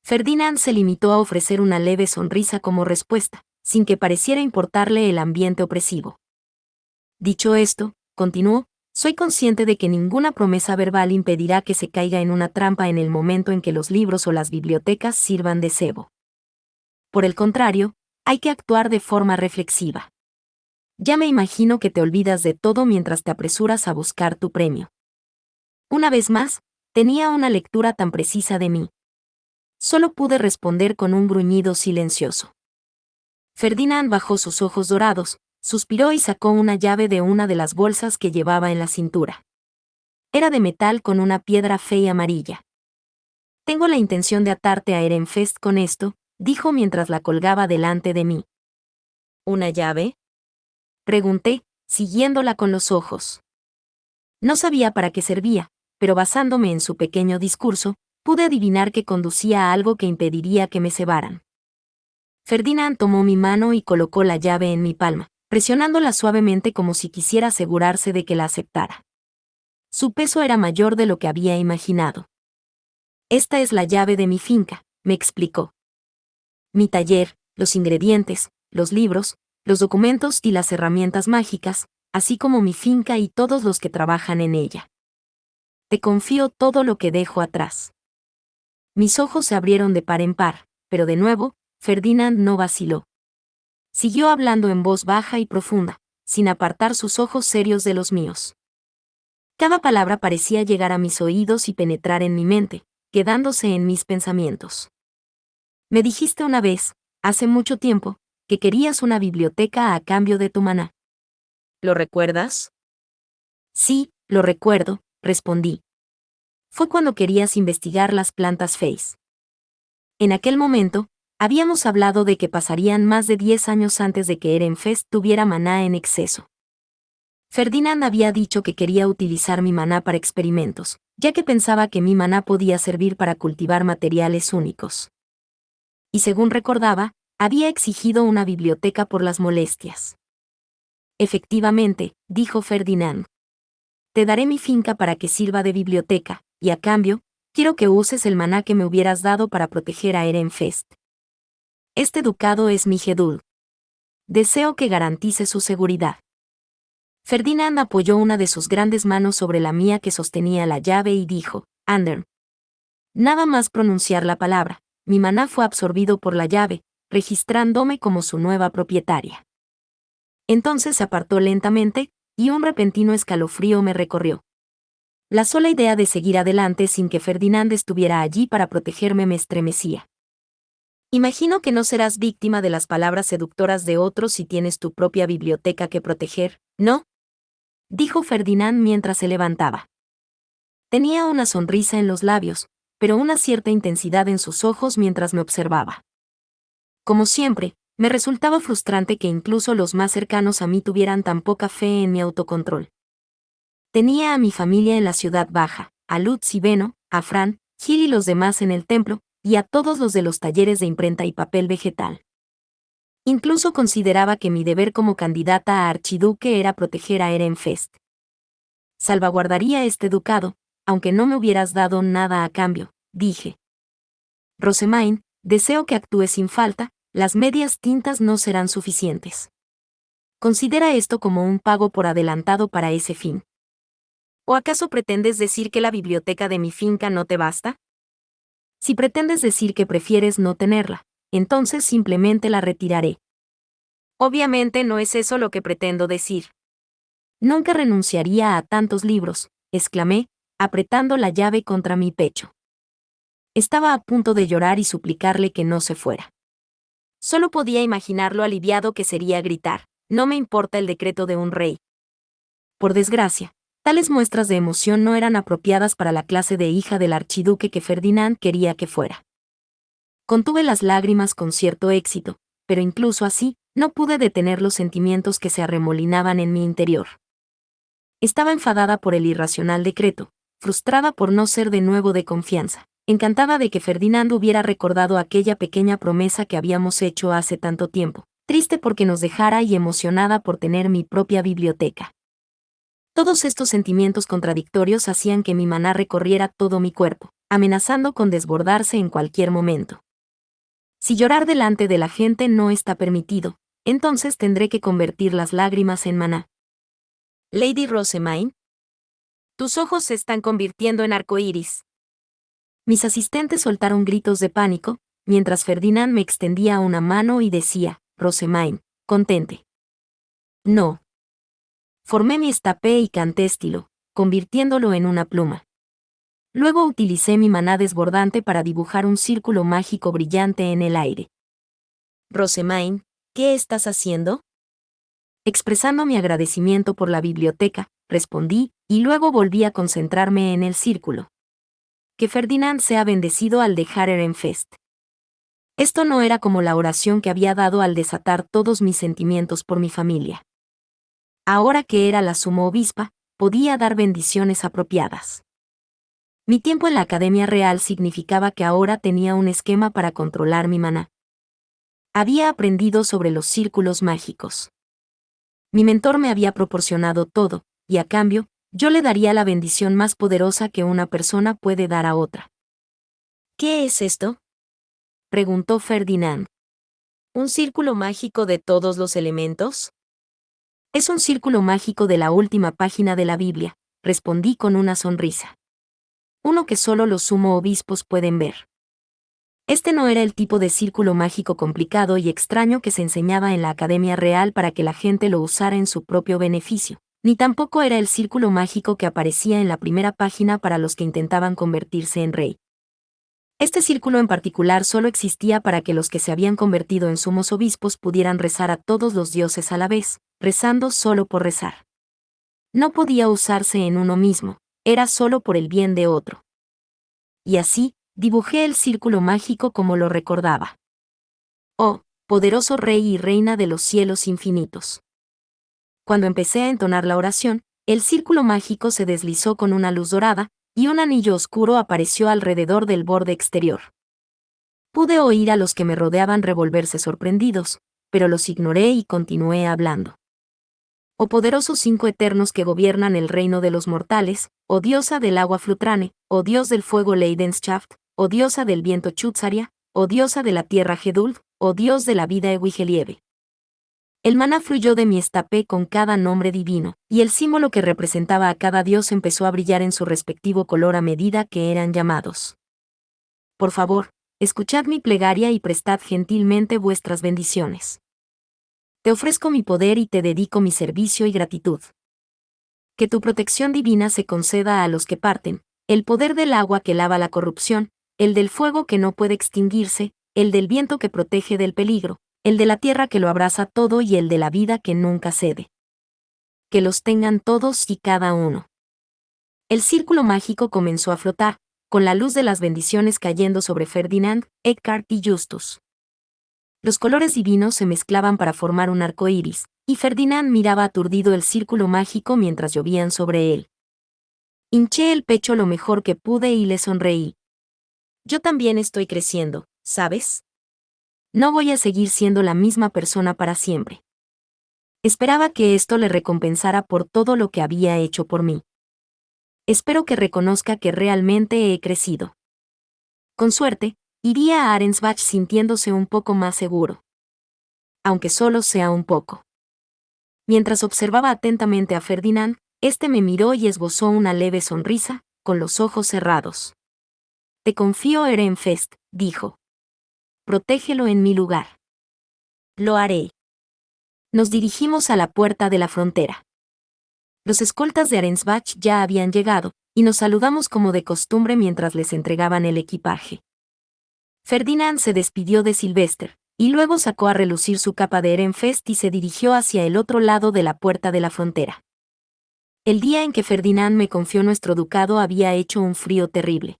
A: Ferdinand se limitó a ofrecer una leve sonrisa como respuesta, sin que pareciera importarle el ambiente opresivo. Dicho esto, continuó, soy consciente de que ninguna promesa verbal impedirá que se caiga en una trampa en el momento en que los libros o las bibliotecas sirvan de cebo. Por el contrario, hay que actuar de forma reflexiva. Ya me imagino que te olvidas de todo mientras te apresuras a buscar tu premio. Una vez más, tenía una lectura tan precisa de mí. Solo pude responder con un gruñido silencioso. Ferdinand bajó sus ojos dorados, suspiró y sacó una llave de una de las bolsas que llevaba en la cintura. Era de metal con una piedra fea y amarilla. Tengo la intención de atarte a Ehrenfest con esto, dijo mientras la colgaba delante de mí. ¿Una llave?, pregunté, siguiéndola con los ojos. No sabía para qué servía, pero basándome en su pequeño discurso, pude adivinar que conducía a algo que impediría que me cebaran. Ferdinand tomó mi mano y colocó la llave en mi palma, presionándola suavemente como si quisiera asegurarse de que la aceptara. Su peso era mayor de lo que había imaginado. Esta es la llave de mi finca, me explicó. Mi taller, los ingredientes, los libros, los documentos y las herramientas mágicas, así como mi finca y todos los que trabajan en ella. Te confío todo lo que dejo atrás. Mis ojos se abrieron de par en par, pero de nuevo, Ferdinand no vaciló. Siguió hablando en voz baja y profunda, sin apartar sus ojos serios de los míos. Cada palabra parecía llegar a mis oídos y penetrar en mi mente, quedándose en mis pensamientos. Me dijiste una vez, hace mucho tiempo, que querías una biblioteca a cambio de tu maná. ¿Lo recuerdas? Sí, lo recuerdo, respondí. Fue cuando querías investigar las plantas feis. En aquel momento, habíamos hablado de que pasarían más de 10 años antes de que Ehrenfest tuviera maná en exceso. Ferdinand había dicho que quería utilizar mi maná para experimentos, ya que pensaba que mi maná podía servir para cultivar materiales únicos. Y según recordaba, había exigido una biblioteca por las molestias. Efectivamente, dijo Ferdinand. Te daré mi finca para que sirva de biblioteca, y a cambio, quiero que uses el maná que me hubieras dado para proteger a Ehrenfest. Este ducado es mi Gedul. Deseo que garantice su seguridad. Ferdinand apoyó una de sus grandes manos sobre la mía que sostenía la llave y dijo, Andern. Nada más pronunciar la palabra, mi maná fue absorbido por la llave, registrándome como su nueva propietaria. Entonces se apartó lentamente, y un repentino escalofrío me recorrió. La sola idea de seguir adelante sin que Ferdinand estuviera allí para protegerme me estremecía. Imagino que no serás víctima de las palabras seductoras de otros si tienes tu propia biblioteca que proteger, ¿no? Dijo Ferdinand mientras se levantaba. Tenía una sonrisa en los labios, pero una cierta intensidad en sus ojos mientras me observaba. Como siempre, me resultaba frustrante que incluso los más cercanos a mí tuvieran tan poca fe en mi autocontrol. Tenía a mi familia en la ciudad baja, a Lutz y Beno, a Fran, Gil y los demás en el templo, y a todos los de los talleres de imprenta y papel vegetal. Incluso consideraba que mi deber como candidata a archiduque era proteger a Ehrenfest. Salvaguardaría este ducado, aunque no me hubieras dado nada a cambio, dije. Rosemain, deseo que actúes sin falta, las medias tintas no serán suficientes. Considera esto como un pago por adelantado para ese fin. ¿O acaso pretendes decir que la biblioteca de mi finca no te basta? Si pretendes decir que prefieres no tenerla, entonces simplemente la retiraré. Obviamente no es eso lo que pretendo decir. Nunca renunciaría a tantos libros, exclamé, apretando la llave contra mi pecho. Estaba a punto de llorar y suplicarle que no se fuera. Solo podía imaginar lo aliviado que sería gritar, no me importa el decreto de un rey. Por desgracia, tales muestras de emoción no eran apropiadas para la clase de hija del archiduque que Ferdinand quería que fuera. Contuve las lágrimas con cierto éxito, pero incluso así, no pude detener los sentimientos que se arremolinaban en mi interior. Estaba enfadada por el irracional decreto, frustrada por no ser de nuevo de confianza, encantada de que Ferdinand hubiera recordado aquella pequeña promesa que habíamos hecho hace tanto tiempo, triste porque nos dejara y emocionada por tener mi propia biblioteca. Todos estos sentimientos contradictorios hacían que mi maná recorriera todo mi cuerpo, amenazando con desbordarse en cualquier momento. Si llorar delante de la gente no está permitido, entonces tendré que convertir las lágrimas en maná. Lady Rosemain, tus ojos se están convirtiendo en arcoíris. Mis asistentes soltaron gritos de pánico, mientras Ferdinand me extendía una mano y decía, Rosemain, contente. No. Formé mi estapé y canté estilo, convirtiéndolo en una pluma. Luego utilicé mi maná desbordante para dibujar un círculo mágico brillante en el aire. Rosemain, ¿qué estás haciendo? Expresando mi agradecimiento por la biblioteca, respondí, y luego volví a concentrarme en el círculo. Que Ferdinand sea bendecido al dejar Ehrenfest. Esto no era como la oración que había dado al desatar todos mis sentimientos por mi familia. Ahora que era la suma obispa, podía dar bendiciones apropiadas. Mi tiempo en la Academia Real significaba que ahora tenía un esquema para controlar mi maná. Había aprendido sobre los círculos mágicos. Mi mentor me había proporcionado todo, y a cambio, yo le daría la bendición más poderosa que una persona puede dar a otra. ¿Qué es esto? Preguntó Ferdinand. ¿Un círculo mágico de todos los elementos? Es un círculo mágico de la última página de la Biblia, respondí con una sonrisa. Uno que solo los sumo obispos pueden ver. Este no era el tipo de círculo mágico complicado y extraño que se enseñaba en la Academia Real para que la gente lo usara en su propio beneficio, ni tampoco era el círculo mágico que aparecía en la primera página para los que intentaban convertirse en rey. Este círculo en particular solo existía para que los que se habían convertido en sumos obispos pudieran rezar a todos los dioses a la vez, rezando solo por rezar. No podía usarse en uno mismo, era solo por el bien de otro. Y así, dibujé el círculo mágico como lo recordaba. Oh, poderoso Rey y Reina de los cielos infinitos. Cuando empecé a entonar la oración, el círculo mágico se deslizó con una luz dorada, y un anillo oscuro apareció alrededor del borde exterior. Pude oír a los que me rodeaban revolverse sorprendidos, pero los ignoré y continué hablando. Oh poderosos cinco eternos que gobiernan el reino de los mortales, oh diosa del agua Flutrane, oh dios del fuego Leidenschaft, oh diosa del viento Chutzaria, oh diosa de la tierra Geduld, oh dios de la vida Ewigelieve. El maná fluyó de mi estapé con cada nombre divino, y el símbolo que representaba a cada dios empezó a brillar en su respectivo color a medida que eran llamados. Por favor, escuchad mi plegaria y prestad gentilmente vuestras bendiciones. Te ofrezco mi poder y te dedico mi servicio y gratitud. Que tu protección divina se conceda a los que parten, el poder del agua que lava la corrupción, el del fuego que no puede extinguirse, el del viento que protege del peligro, el de la tierra que lo abraza todo y el de la vida que nunca cede. Que los tengan todos y cada uno. El círculo mágico comenzó a flotar, con la luz de las bendiciones cayendo sobre Ferdinand, Eckhart y Justus. Los colores divinos se mezclaban para formar un arco iris, y Ferdinand miraba aturdido el círculo mágico mientras llovían sobre él. Hinché el pecho lo mejor que pude y le sonreí. Yo también estoy creciendo, ¿sabes? No voy a seguir siendo la misma persona para siempre. Esperaba que esto le recompensara por todo lo que había hecho por mí. Espero que reconozca que realmente he crecido. Con suerte, iría a Arensbach sintiéndose un poco más seguro. Aunque solo sea un poco. Mientras observaba atentamente a Ferdinand, este me miró y esbozó una leve sonrisa, con los ojos cerrados. Te confío, Ehrenfest, dijo. Protégelo en mi lugar. Lo haré. Nos dirigimos a la puerta de la frontera. Los escoltas de Arensbach ya habían llegado, y nos saludamos como de costumbre mientras les entregaban el equipaje. Ferdinand se despidió de Sylvester, y luego sacó a relucir su capa de Ehrenfest y se dirigió hacia el otro lado de la puerta de la frontera. El día en que Ferdinand me confió nuestro ducado había hecho un frío terrible.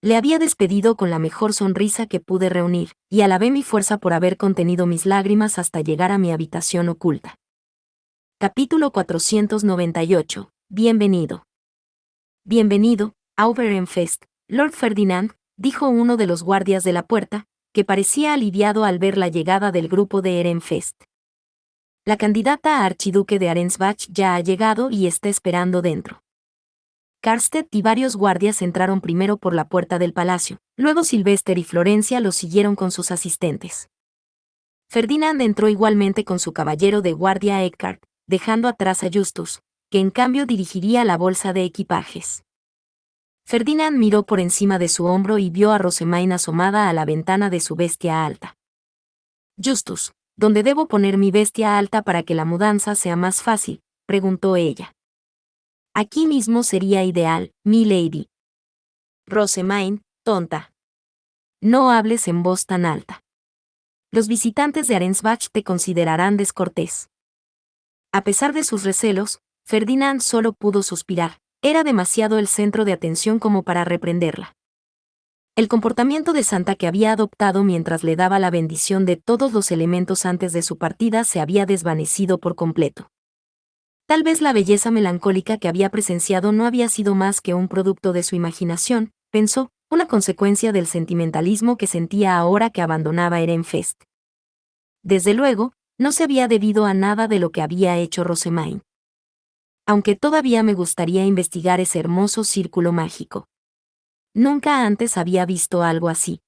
A: Le había despedido con la mejor sonrisa que pude reunir, y alabé mi fuerza por haber contenido mis lágrimas hasta llegar a mi habitación oculta. Capítulo 498. Bienvenido. Bienvenido, Ehrenfest, Lord Ferdinand, dijo uno de los guardias de la puerta, que parecía aliviado al ver la llegada del grupo de Ehrenfest. La candidata a archiduque de Arensbach ya ha llegado y está esperando dentro. Karstedt y varios guardias entraron primero por la puerta del palacio, luego Sylvester y Florencia los siguieron con sus asistentes. Ferdinand entró igualmente con su caballero de guardia Eckhart, dejando atrás a Justus, que en cambio dirigiría la bolsa de equipajes. Ferdinand miró por encima de su hombro y vio a Rosemain asomada a la ventana de su bestia alta. Justus, ¿dónde debo poner mi bestia alta para que la mudanza sea más fácil?, preguntó ella. Aquí mismo sería ideal, mi lady. Rosemain, tonta. No hables en voz tan alta. Los visitantes de Arensbach te considerarán descortés. A pesar de sus recelos, Ferdinand solo pudo suspirar. Era demasiado el centro de atención como para reprenderla. El comportamiento de santa que había adoptado mientras le daba la bendición de todos los elementos antes de su partida se había desvanecido por completo. Tal vez la belleza melancólica que había presenciado no había sido más que un producto de su imaginación, pensó, una consecuencia del sentimentalismo que sentía ahora que abandonaba Ehrenfest. Desde luego, no se había debido a nada de lo que había hecho Rosemain. Aunque todavía me gustaría investigar ese hermoso círculo mágico. Nunca antes había visto algo así.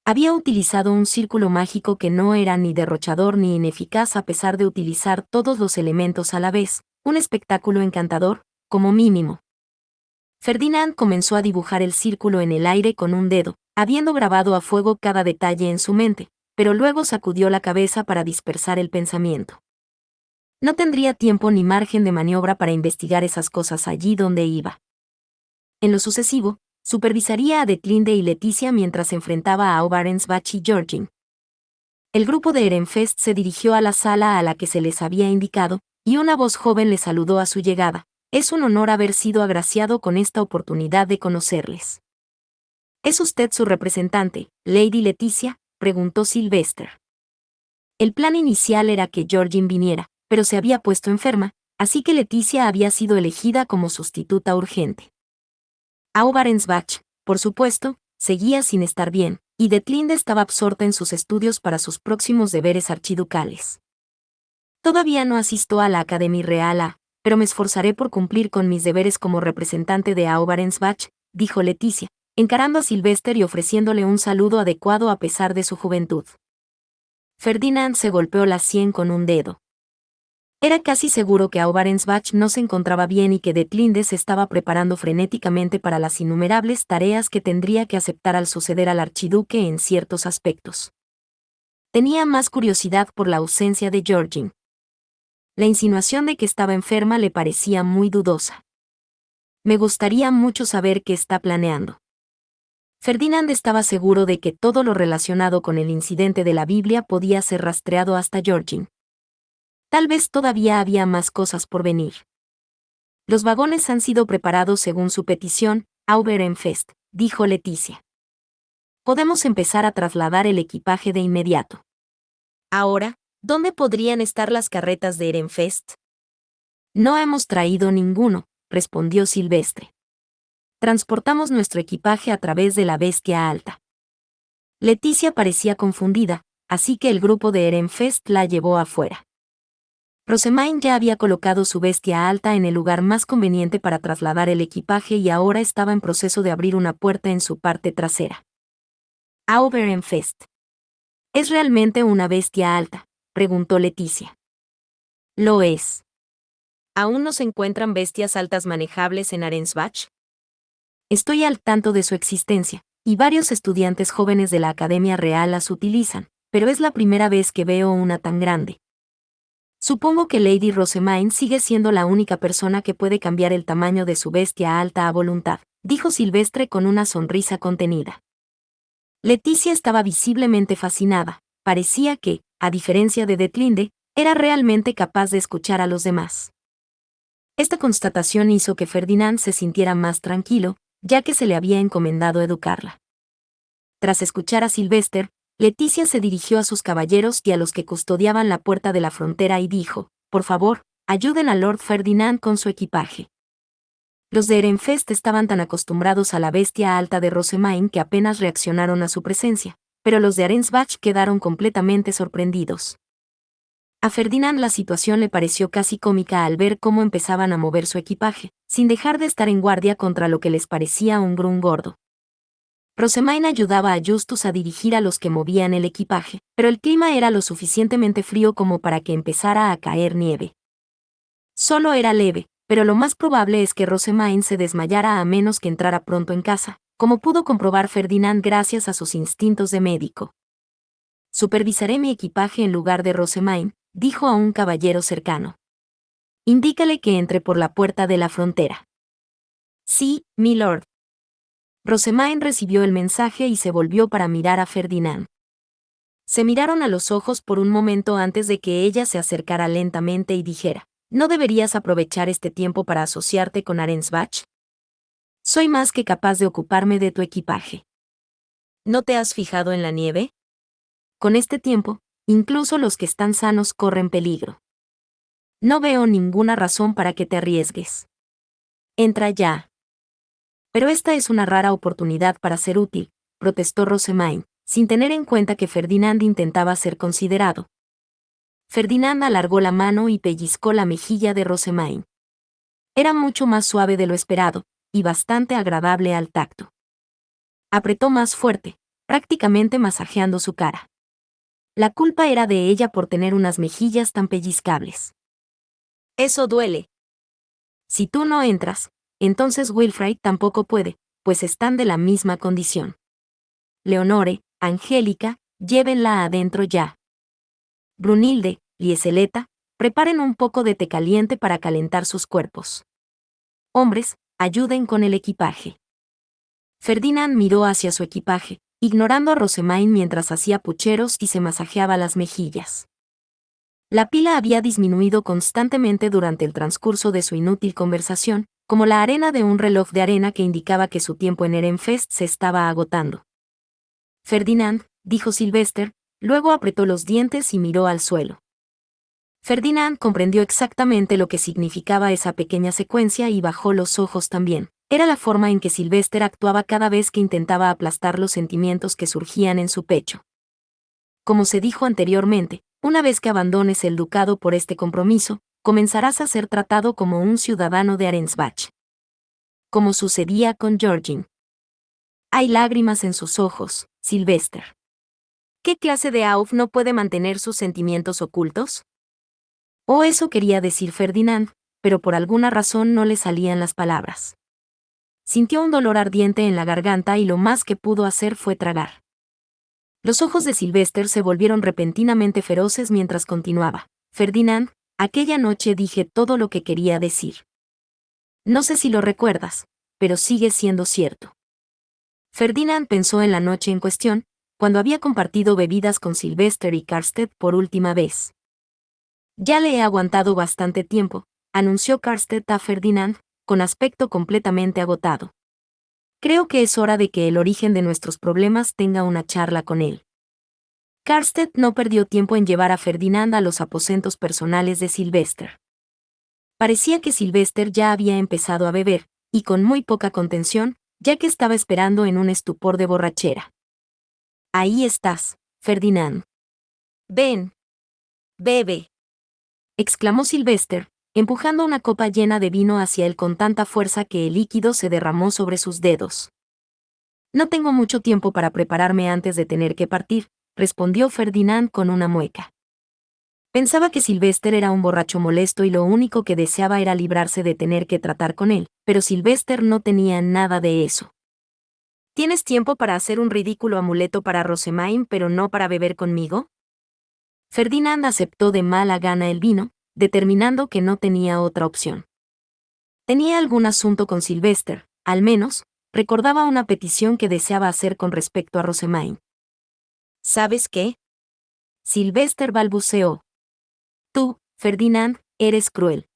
A: Había utilizado un círculo mágico que no era ni derrochador ni ineficaz a pesar de utilizar todos los elementos a la vez, un espectáculo encantador, como mínimo. Ferdinand comenzó a dibujar el círculo en el aire con un dedo, habiendo grabado a fuego cada detalle en su mente, pero luego sacudió la cabeza para dispersar el pensamiento. No tendría tiempo ni margen de maniobra para investigar esas cosas allí donde iba. En lo sucesivo, supervisaría a Detlinde y Leticia mientras se enfrentaba a Arensbach y Georgin. El grupo de Ehrenfest se dirigió a la sala a la que se les había indicado, y una voz joven les saludó a su llegada. Es un honor haber sido agraciado con esta oportunidad de conocerles. ¿Es usted su representante, Lady Leticia?, preguntó Sylvester. El plan inicial era que Georgin viniera, pero se había puesto enferma, así que Leticia había sido elegida como sustituta urgente. Arensbach, por supuesto, seguía sin estar bien, y Detlinde estaba absorta en sus estudios para sus próximos deberes archiducales. Todavía no asisto a la Academia Real, pero me esforzaré por cumplir con mis deberes como representante de Arensbach, dijo Leticia, encarando a Sylvester y ofreciéndole un saludo adecuado a pesar de su juventud. Ferdinand se golpeó la sien con un dedo. Era casi seguro que Arensbach no se encontraba bien y que Detlinde se estaba preparando frenéticamente para las innumerables tareas que tendría que aceptar al suceder al archiduque en ciertos aspectos. Tenía más curiosidad por la ausencia de Georgin. La insinuación de que estaba enferma le parecía muy dudosa. Me gustaría mucho saber qué está planeando. Ferdinand estaba seguro de que todo lo relacionado con el incidente de la Biblia podía ser rastreado hasta Georgine. Tal vez todavía había más cosas por venir. Los vagones han sido preparados según su petición, Ehrenfest, dijo Leticia. Podemos empezar a trasladar el equipaje de inmediato. Ahora, ¿dónde podrían estar las carretas de Ehrenfest? No hemos traído ninguno, respondió Silvestre. Transportamos nuestro equipaje a través de la bestia alta. Leticia parecía confundida, así que el grupo de Ehrenfest la llevó afuera. Rosemain ya había colocado su bestia alta en el lugar más conveniente para trasladar el equipaje y ahora estaba en proceso de abrir una puerta en su parte trasera. Ehrenfest. ¿Es realmente una bestia alta?, preguntó Leticia. Lo es. ¿Aún no se encuentran bestias altas manejables en Arensbach? Estoy al tanto de su existencia, y varios estudiantes jóvenes de la Academia Real las utilizan, pero es la primera vez que veo una tan grande. Supongo que Lady Rosemain sigue siendo la única persona que puede cambiar el tamaño de su bestia alta a voluntad, dijo Silvestre con una sonrisa contenida. Leticia estaba visiblemente fascinada, parecía que, a diferencia de Detlinde, era realmente capaz de escuchar a los demás. Esta constatación hizo que Ferdinand se sintiera más tranquilo, ya que se le había encomendado educarla. Tras escuchar a Silvestre, Leticia se dirigió a sus caballeros y a los que custodiaban la puerta de la frontera y dijo, por favor, ayuden a Lord Ferdinand con su equipaje. Los de Ehrenfest estaban tan acostumbrados a la bestia alta de Rosemain que apenas reaccionaron a su presencia, pero los de Arensbach quedaron completamente sorprendidos. A Ferdinand la situación le pareció casi cómica al ver cómo empezaban a mover su equipaje, sin dejar de estar en guardia contra lo que les parecía un grun gordo. Rosemain ayudaba a Justus a dirigir a los que movían el equipaje, pero el clima era lo suficientemente frío como para que empezara a caer nieve. Solo era leve, pero lo más probable es que Rosemain se desmayara a menos que entrara pronto en casa, como pudo comprobar Ferdinand gracias a sus instintos de médico. Supervisaré mi equipaje en lugar de Rosemain, dijo a un caballero cercano. Indícale que entre por la puerta de la frontera. Sí, mi lord. Rosemain recibió el mensaje y se volvió para mirar a Ferdinand. Se miraron a los ojos por un momento antes de que ella se acercara lentamente y dijera, ¿no deberías aprovechar este tiempo para asociarte con Arensbach? Soy más que capaz de ocuparme de tu equipaje. ¿No te has fijado en la nieve? Con este tiempo, incluso los que están sanos corren peligro. No veo ninguna razón para que te arriesgues. Entra ya. Pero esta es una rara oportunidad para ser útil, protestó Rosemain, sin tener en cuenta que Ferdinand intentaba ser considerado. Ferdinand alargó la mano y pellizcó la mejilla de Rosemain. Era mucho más suave de lo esperado, y bastante agradable al tacto. Apretó más fuerte, prácticamente masajeando su cara. La culpa era de ella por tener unas mejillas tan pellizcables. Eso duele. Si tú no entras, entonces Wilfrid tampoco puede, pues están de la misma condición. Leonore, Angélica, llévenla adentro ya. Brunilde, Lieseleta, preparen un poco de té caliente para calentar sus cuerpos. Hombres, ayuden con el equipaje. Ferdinand miró hacia su equipaje, ignorando a Rosemain mientras hacía pucheros y se masajeaba las mejillas. La pila había disminuido constantemente durante el transcurso de su inútil conversación, como la arena de un reloj de arena que indicaba que su tiempo en Ehrenfest se estaba agotando. Ferdinand, dijo Silvestre, luego apretó los dientes y miró al suelo. Ferdinand comprendió exactamente lo que significaba esa pequeña secuencia y bajó los ojos también. Era la forma en que Silvestre actuaba cada vez que intentaba aplastar los sentimientos que surgían en su pecho. Como se dijo anteriormente, una vez que abandones el ducado por este compromiso, comenzarás a ser tratado como un ciudadano de Arensbach. Como sucedía con Georgine. Hay lágrimas en sus ojos, Silvestre. ¿Qué clase de Auf no puede mantener sus sentimientos ocultos? O eso quería decir Ferdinand, pero por alguna razón no le salían las palabras. Sintió un dolor ardiente en la garganta y lo más que pudo hacer fue tragar. Los ojos de Silvestre se volvieron repentinamente feroces mientras continuaba. Ferdinand, Aquella noche dije todo lo que quería decir. No sé si lo recuerdas, pero sigue siendo cierto. Ferdinand pensó en la noche en cuestión, cuando había compartido bebidas con Sylvester y Karstedt por última vez. Ya le he aguantado bastante tiempo, anunció Karstedt a Ferdinand, con aspecto completamente agotado. Creo que es hora de que el origen de nuestros problemas tenga una charla con él. Karstedt no perdió tiempo en llevar a Ferdinand a los aposentos personales de Sylvester. Parecía que Sylvester ya había empezado a beber, y con muy poca contención, ya que estaba esperando en un estupor de borrachera. Ahí estás, Ferdinand. Ven. Bebe. Exclamó Sylvester, empujando una copa llena de vino hacia él con tanta fuerza que el líquido se derramó sobre sus dedos. No tengo mucho tiempo para prepararme antes de tener que partir, respondió Ferdinand con una mueca. Pensaba que Sylvester era un borracho molesto y lo único que deseaba era librarse de tener que tratar con él, pero Sylvester no tenía nada de eso. ¿Tienes tiempo para hacer un ridículo amuleto para Rosemaine pero no para beber conmigo? Ferdinand aceptó de mala gana el vino, determinando que no tenía otra opción. Tenía algún asunto con Sylvester, al menos, recordaba una petición que deseaba hacer con respecto a Rosemaine. ¿Sabes qué? Sylvester balbuceó. Tú, Ferdinand, eres cruel.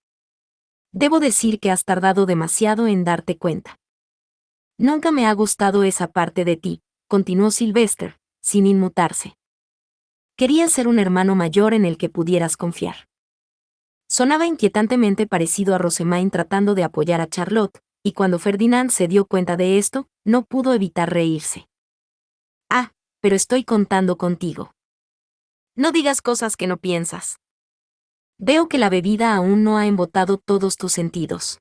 A: Debo decir que has tardado demasiado en darte cuenta. Nunca me ha gustado esa parte de ti, continuó Sylvester, sin inmutarse. Quería ser un hermano mayor en el que pudieras confiar. Sonaba inquietantemente parecido a Rosemaine tratando de apoyar a Charlotte, y cuando Ferdinand se dio cuenta de esto, no pudo evitar reírse. Ah, pero estoy contando contigo. No digas cosas que no piensas. Veo que la bebida aún no ha embotado todos tus sentidos.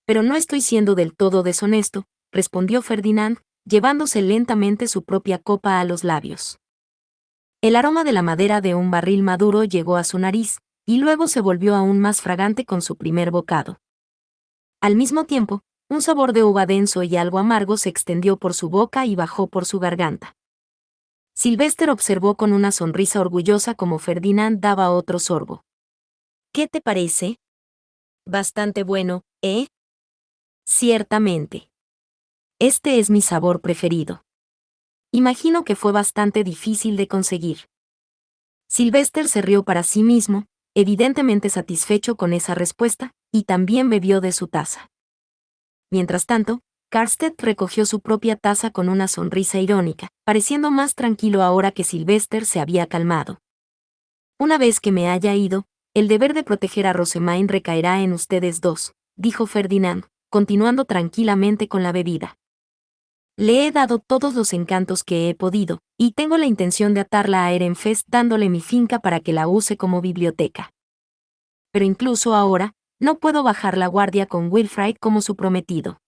A: Pero no estoy siendo del todo deshonesto, respondió Ferdinand, llevándose lentamente su propia copa a los labios. El aroma de la madera de un barril maduro llegó a su nariz, y luego se volvió aún más fragante con su primer bocado. Al mismo tiempo, un sabor de uva denso y algo amargo se extendió por su boca y bajó por su garganta. Sylvester observó con una sonrisa orgullosa como Ferdinand daba otro sorbo. ¿Qué te parece? Bastante bueno, ¿eh? Ciertamente. Este es mi sabor preferido. Imagino que fue bastante difícil de conseguir. Sylvester se rió para sí mismo, evidentemente satisfecho con esa respuesta, y también bebió de su taza. Mientras tanto, Karstedt recogió su propia taza con una sonrisa irónica, pareciendo más tranquilo ahora que Sylvester se había calmado. Una vez que me haya ido, el deber de proteger a Rosemaine recaerá en ustedes dos, dijo Ferdinand, continuando tranquilamente con la bebida. Le he dado todos los encantos que he podido, y tengo la intención de atarla a Ehrenfest dándole mi finca para que la use como biblioteca. Pero incluso ahora, no puedo bajar la guardia con Wilfrid como su prometido.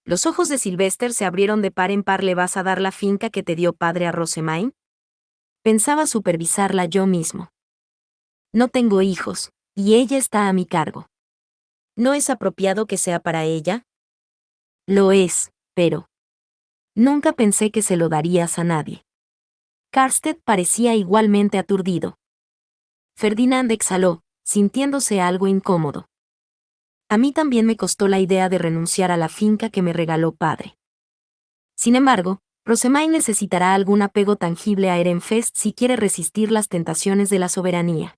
A: Los ojos de Sylvester se abrieron de par en par. ¿Le vas a dar la finca que te dio padre a Rosemaine? Pensaba supervisarla yo mismo. No tengo hijos, y ella está a mi cargo. ¿No es apropiado que sea para ella? Lo es, pero nunca pensé que se lo darías a nadie. Karstedt parecía igualmente aturdido. Ferdinand exhaló, sintiéndose algo incómodo. A mí también me costó la idea de renunciar a la finca que me regaló padre. Sin embargo, Rosemaine necesitará algún apego tangible a Ehrenfest si quiere resistir las tentaciones de la soberanía.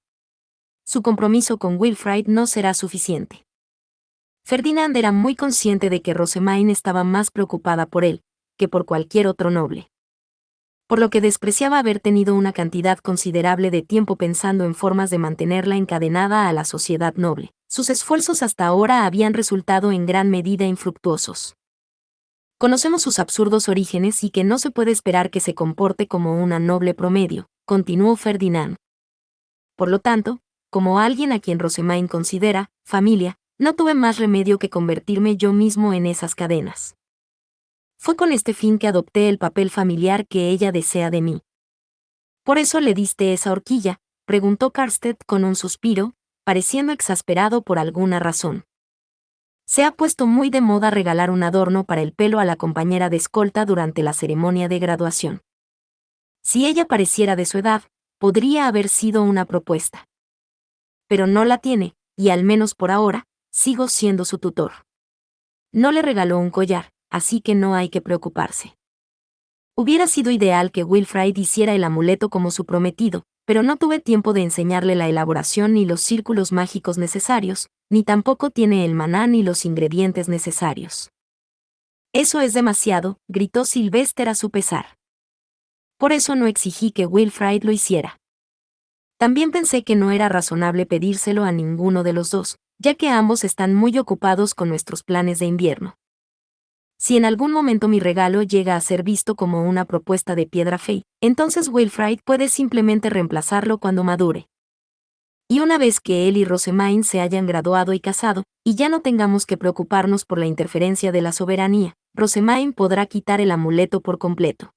A: Su compromiso con Wilfrid no será suficiente. Ferdinand era muy consciente de que Rosemaine estaba más preocupada por él que por cualquier otro noble. Por lo que despreciaba haber tenido una cantidad considerable de tiempo pensando en formas de mantenerla encadenada a la sociedad noble. Sus esfuerzos hasta ahora habían resultado en gran medida infructuosos. Conocemos sus absurdos orígenes y que no se puede esperar que se comporte como una noble promedio, continuó Ferdinand. Por lo tanto, como alguien a quien Rosemaine considera familia, no tuve más remedio que convertirme yo mismo en esas cadenas. Fue con este fin que adopté el papel familiar que ella desea de mí. ¿Por eso le diste esa horquilla?, preguntó Karstedt con un suspiro, pareciendo exasperado por alguna razón. Se ha puesto muy de moda regalar un adorno para el pelo a la compañera de escolta durante la ceremonia de graduación. Si ella pareciera de su edad, podría haber sido una propuesta. pero no la tiene, y al menos por ahora, sigo siendo su tutor. No le regaló un collar, así que no hay que preocuparse. Hubiera sido ideal que Wilfrid hiciera el amuleto como su prometido, pero no tuve tiempo de enseñarle la elaboración ni los círculos mágicos necesarios, ni tampoco tiene el maná ni los ingredientes necesarios. Eso es demasiado, gritó Sylvester a su pesar. Por eso no exigí que Wilfrid lo hiciera. También pensé que no era razonable pedírselo a ninguno de los dos, ya que ambos están muy ocupados con nuestros planes de invierno. Si en algún momento mi regalo llega a ser visto como una propuesta de piedra fey, entonces Wilfrid puede simplemente reemplazarlo cuando madure. Y una vez que él y Rosemaine se hayan graduado y casado, y ya no tengamos que preocuparnos por la interferencia de la soberanía, Rosemaine podrá quitar el amuleto por completo.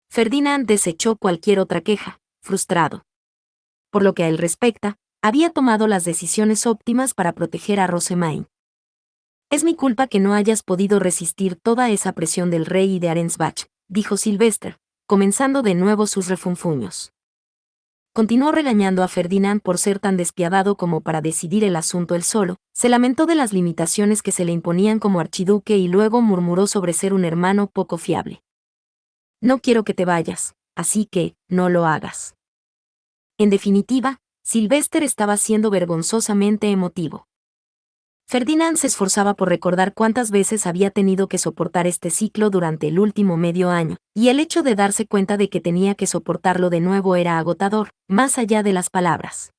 A: Ferdinand desechó cualquier otra queja, frustrado. Por lo que a él respecta, había tomado las decisiones óptimas para proteger a Rosemaine. Es mi culpa que no hayas podido resistir toda esa presión del rey y de Arensbach, dijo Sylvester, comenzando de nuevo sus refunfuños. Continuó regañando a Ferdinand por ser tan despiadado como para decidir el asunto él solo, se lamentó de las limitaciones que se le imponían como archiduque y luego murmuró sobre ser un hermano poco fiable. No quiero que te vayas, así que, no lo hagas. En definitiva, Sylvester estaba siendo vergonzosamente emotivo. Ferdinand se esforzaba por recordar cuántas veces había tenido que soportar este ciclo durante el último medio año, y el hecho de darse cuenta de que tenía que soportarlo de nuevo era agotador, más allá de las palabras.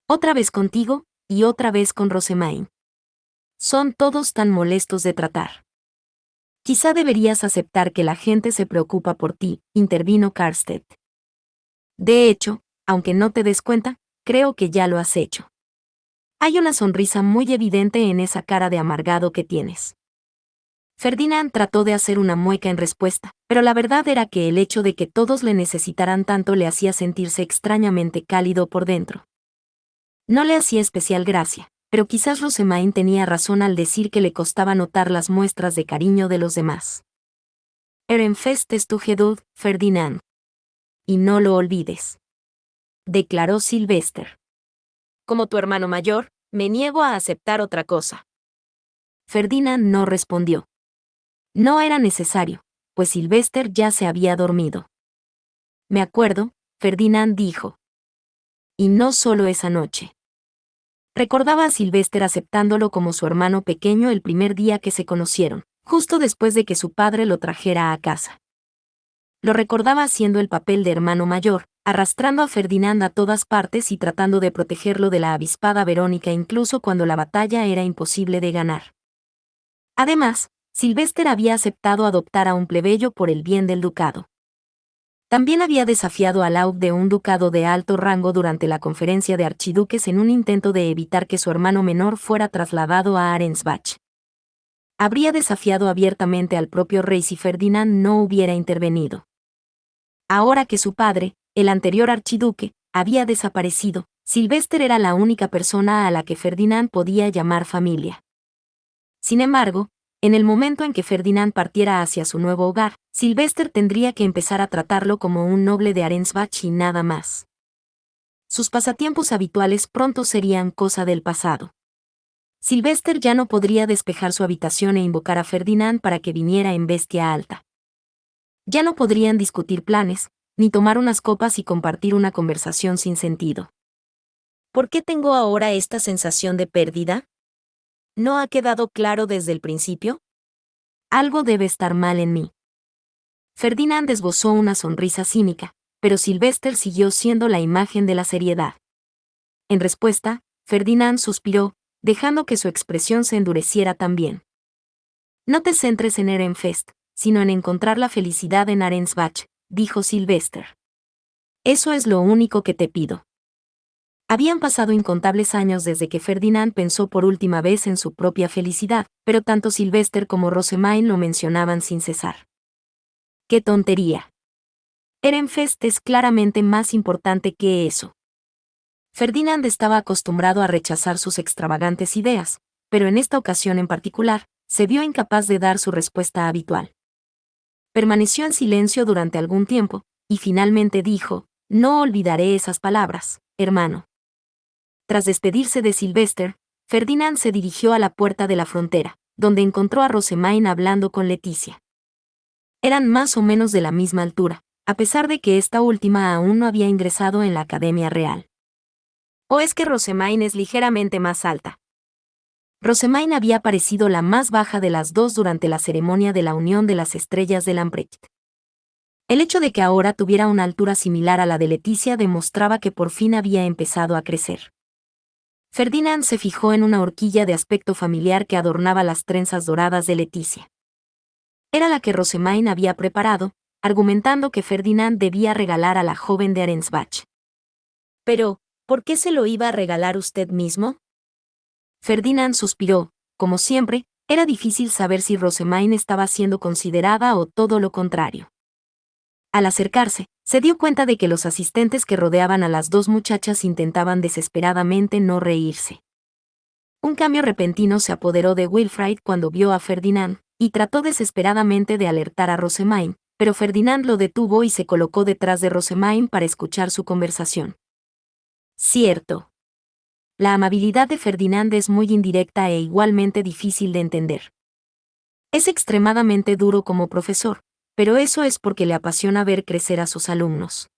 A: Otra vez contigo, y otra vez con Rosemaine. Son todos tan molestos de tratar. Quizá deberías aceptar que la gente se preocupa por ti, intervino Karstedt. De hecho, aunque no te des cuenta, creo que ya lo has hecho. Hay una sonrisa muy evidente en esa cara de amargado que tienes. Ferdinand trató de hacer una mueca en respuesta, pero la verdad era que el hecho de que todos le necesitaran tanto le hacía sentirse extrañamente cálido por dentro. No le hacía especial gracia, pero quizás Rosemaine tenía razón al decir que le costaba notar las muestras de cariño de los demás. Ehrenfest ist tu Geduld, Ferdinand. Y no lo olvides. Declaró Sylvester. Como tu hermano mayor, me niego a aceptar otra cosa. Ferdinand no respondió. No era necesario, pues Sylvester ya se había dormido. Me acuerdo, Ferdinand dijo. Y no solo esa noche. Recordaba a Sylvester aceptándolo como su hermano pequeño el primer día que se conocieron, justo después de que su padre lo trajera a casa. Lo recordaba haciendo el papel de hermano mayor, arrastrando a Ferdinand a todas partes y tratando de protegerlo de la avispada Verónica incluso cuando la batalla era imposible de ganar. Además, Sylvester había aceptado adoptar a un plebeyo por el bien del ducado. También había desafiado a Laud de un ducado de alto rango durante la conferencia de archiduques en un intento de evitar que su hermano menor fuera trasladado a Arensbach. Habría desafiado abiertamente al propio rey si Ferdinand no hubiera intervenido. Ahora que su padre, el anterior archiduque, había desaparecido, Sylvester era la única persona a la que Ferdinand podía llamar familia. Sin embargo, en el momento en que Ferdinand partiera hacia su nuevo hogar, Sylvester tendría que empezar a tratarlo como un noble de Arensbach y nada más. Sus pasatiempos habituales pronto serían cosa del pasado. Sylvester ya no podría despejar su habitación e invocar a Ferdinand para que viniera en bestia alta. Ya no podrían discutir planes, ni tomar unas copas y compartir una conversación sin sentido. ¿Por qué tengo ahora esta sensación de pérdida? ¿No ha quedado claro desde el principio? Algo debe estar mal en mí. Ferdinand esbozó una sonrisa cínica, pero Sylvester siguió siendo la imagen de la seriedad. En respuesta, Ferdinand suspiró, dejando que su expresión se endureciera también. No te centres en Ehrenfest, sino en encontrar la felicidad en Arensbach, dijo Sylvester. Eso es lo único que te pido. Habían pasado incontables años desde que Ferdinand pensó por última vez en su propia felicidad, pero tanto Sylvester como Rosemaine lo mencionaban sin cesar. ¡Qué tontería! Ehrenfest es claramente más importante que eso. Ferdinand estaba acostumbrado a rechazar sus extravagantes ideas, pero en esta ocasión en particular, se vio incapaz de dar su respuesta habitual. Permaneció en silencio durante algún tiempo, y finalmente dijo, no olvidaré esas palabras, hermano. Tras despedirse de Sylvester, Ferdinand se dirigió a la puerta de la frontera, donde encontró a Rosamine hablando con Leticia. Eran más o menos de la misma altura, a pesar de que esta última aún no había ingresado en la Academia Real. ¿O es que Rosamine es ligeramente más alta? Rosamine había parecido la más baja de las dos durante la ceremonia de la Unión de las Estrellas de Lamprecht. El hecho de que ahora tuviera una altura similar a la de Leticia demostraba que por fin había empezado a crecer. Ferdinand se fijó en una horquilla de aspecto familiar que adornaba las trenzas doradas de Leticia. Era la que Rosamine había preparado, argumentando que Ferdinand debía regalar a la joven de Arensbach. Pero, ¿por qué se lo iba a regalar usted mismo? Ferdinand suspiró. Como siempre, era difícil saber si Rosamine estaba siendo considerada o todo lo contrario. Al acercarse, se dio cuenta de que los asistentes que rodeaban a las dos muchachas intentaban desesperadamente no reírse. Un cambio repentino se apoderó de Wilfrid cuando vio a Ferdinand, y trató desesperadamente de alertar a Rosamine, pero Ferdinand lo detuvo y se colocó detrás de Rosamine para escuchar su conversación. Cierto. La amabilidad de Ferdinand es muy indirecta e igualmente difícil de entender. Es extremadamente duro como profesor, pero eso es porque le apasiona ver crecer a sus alumnos.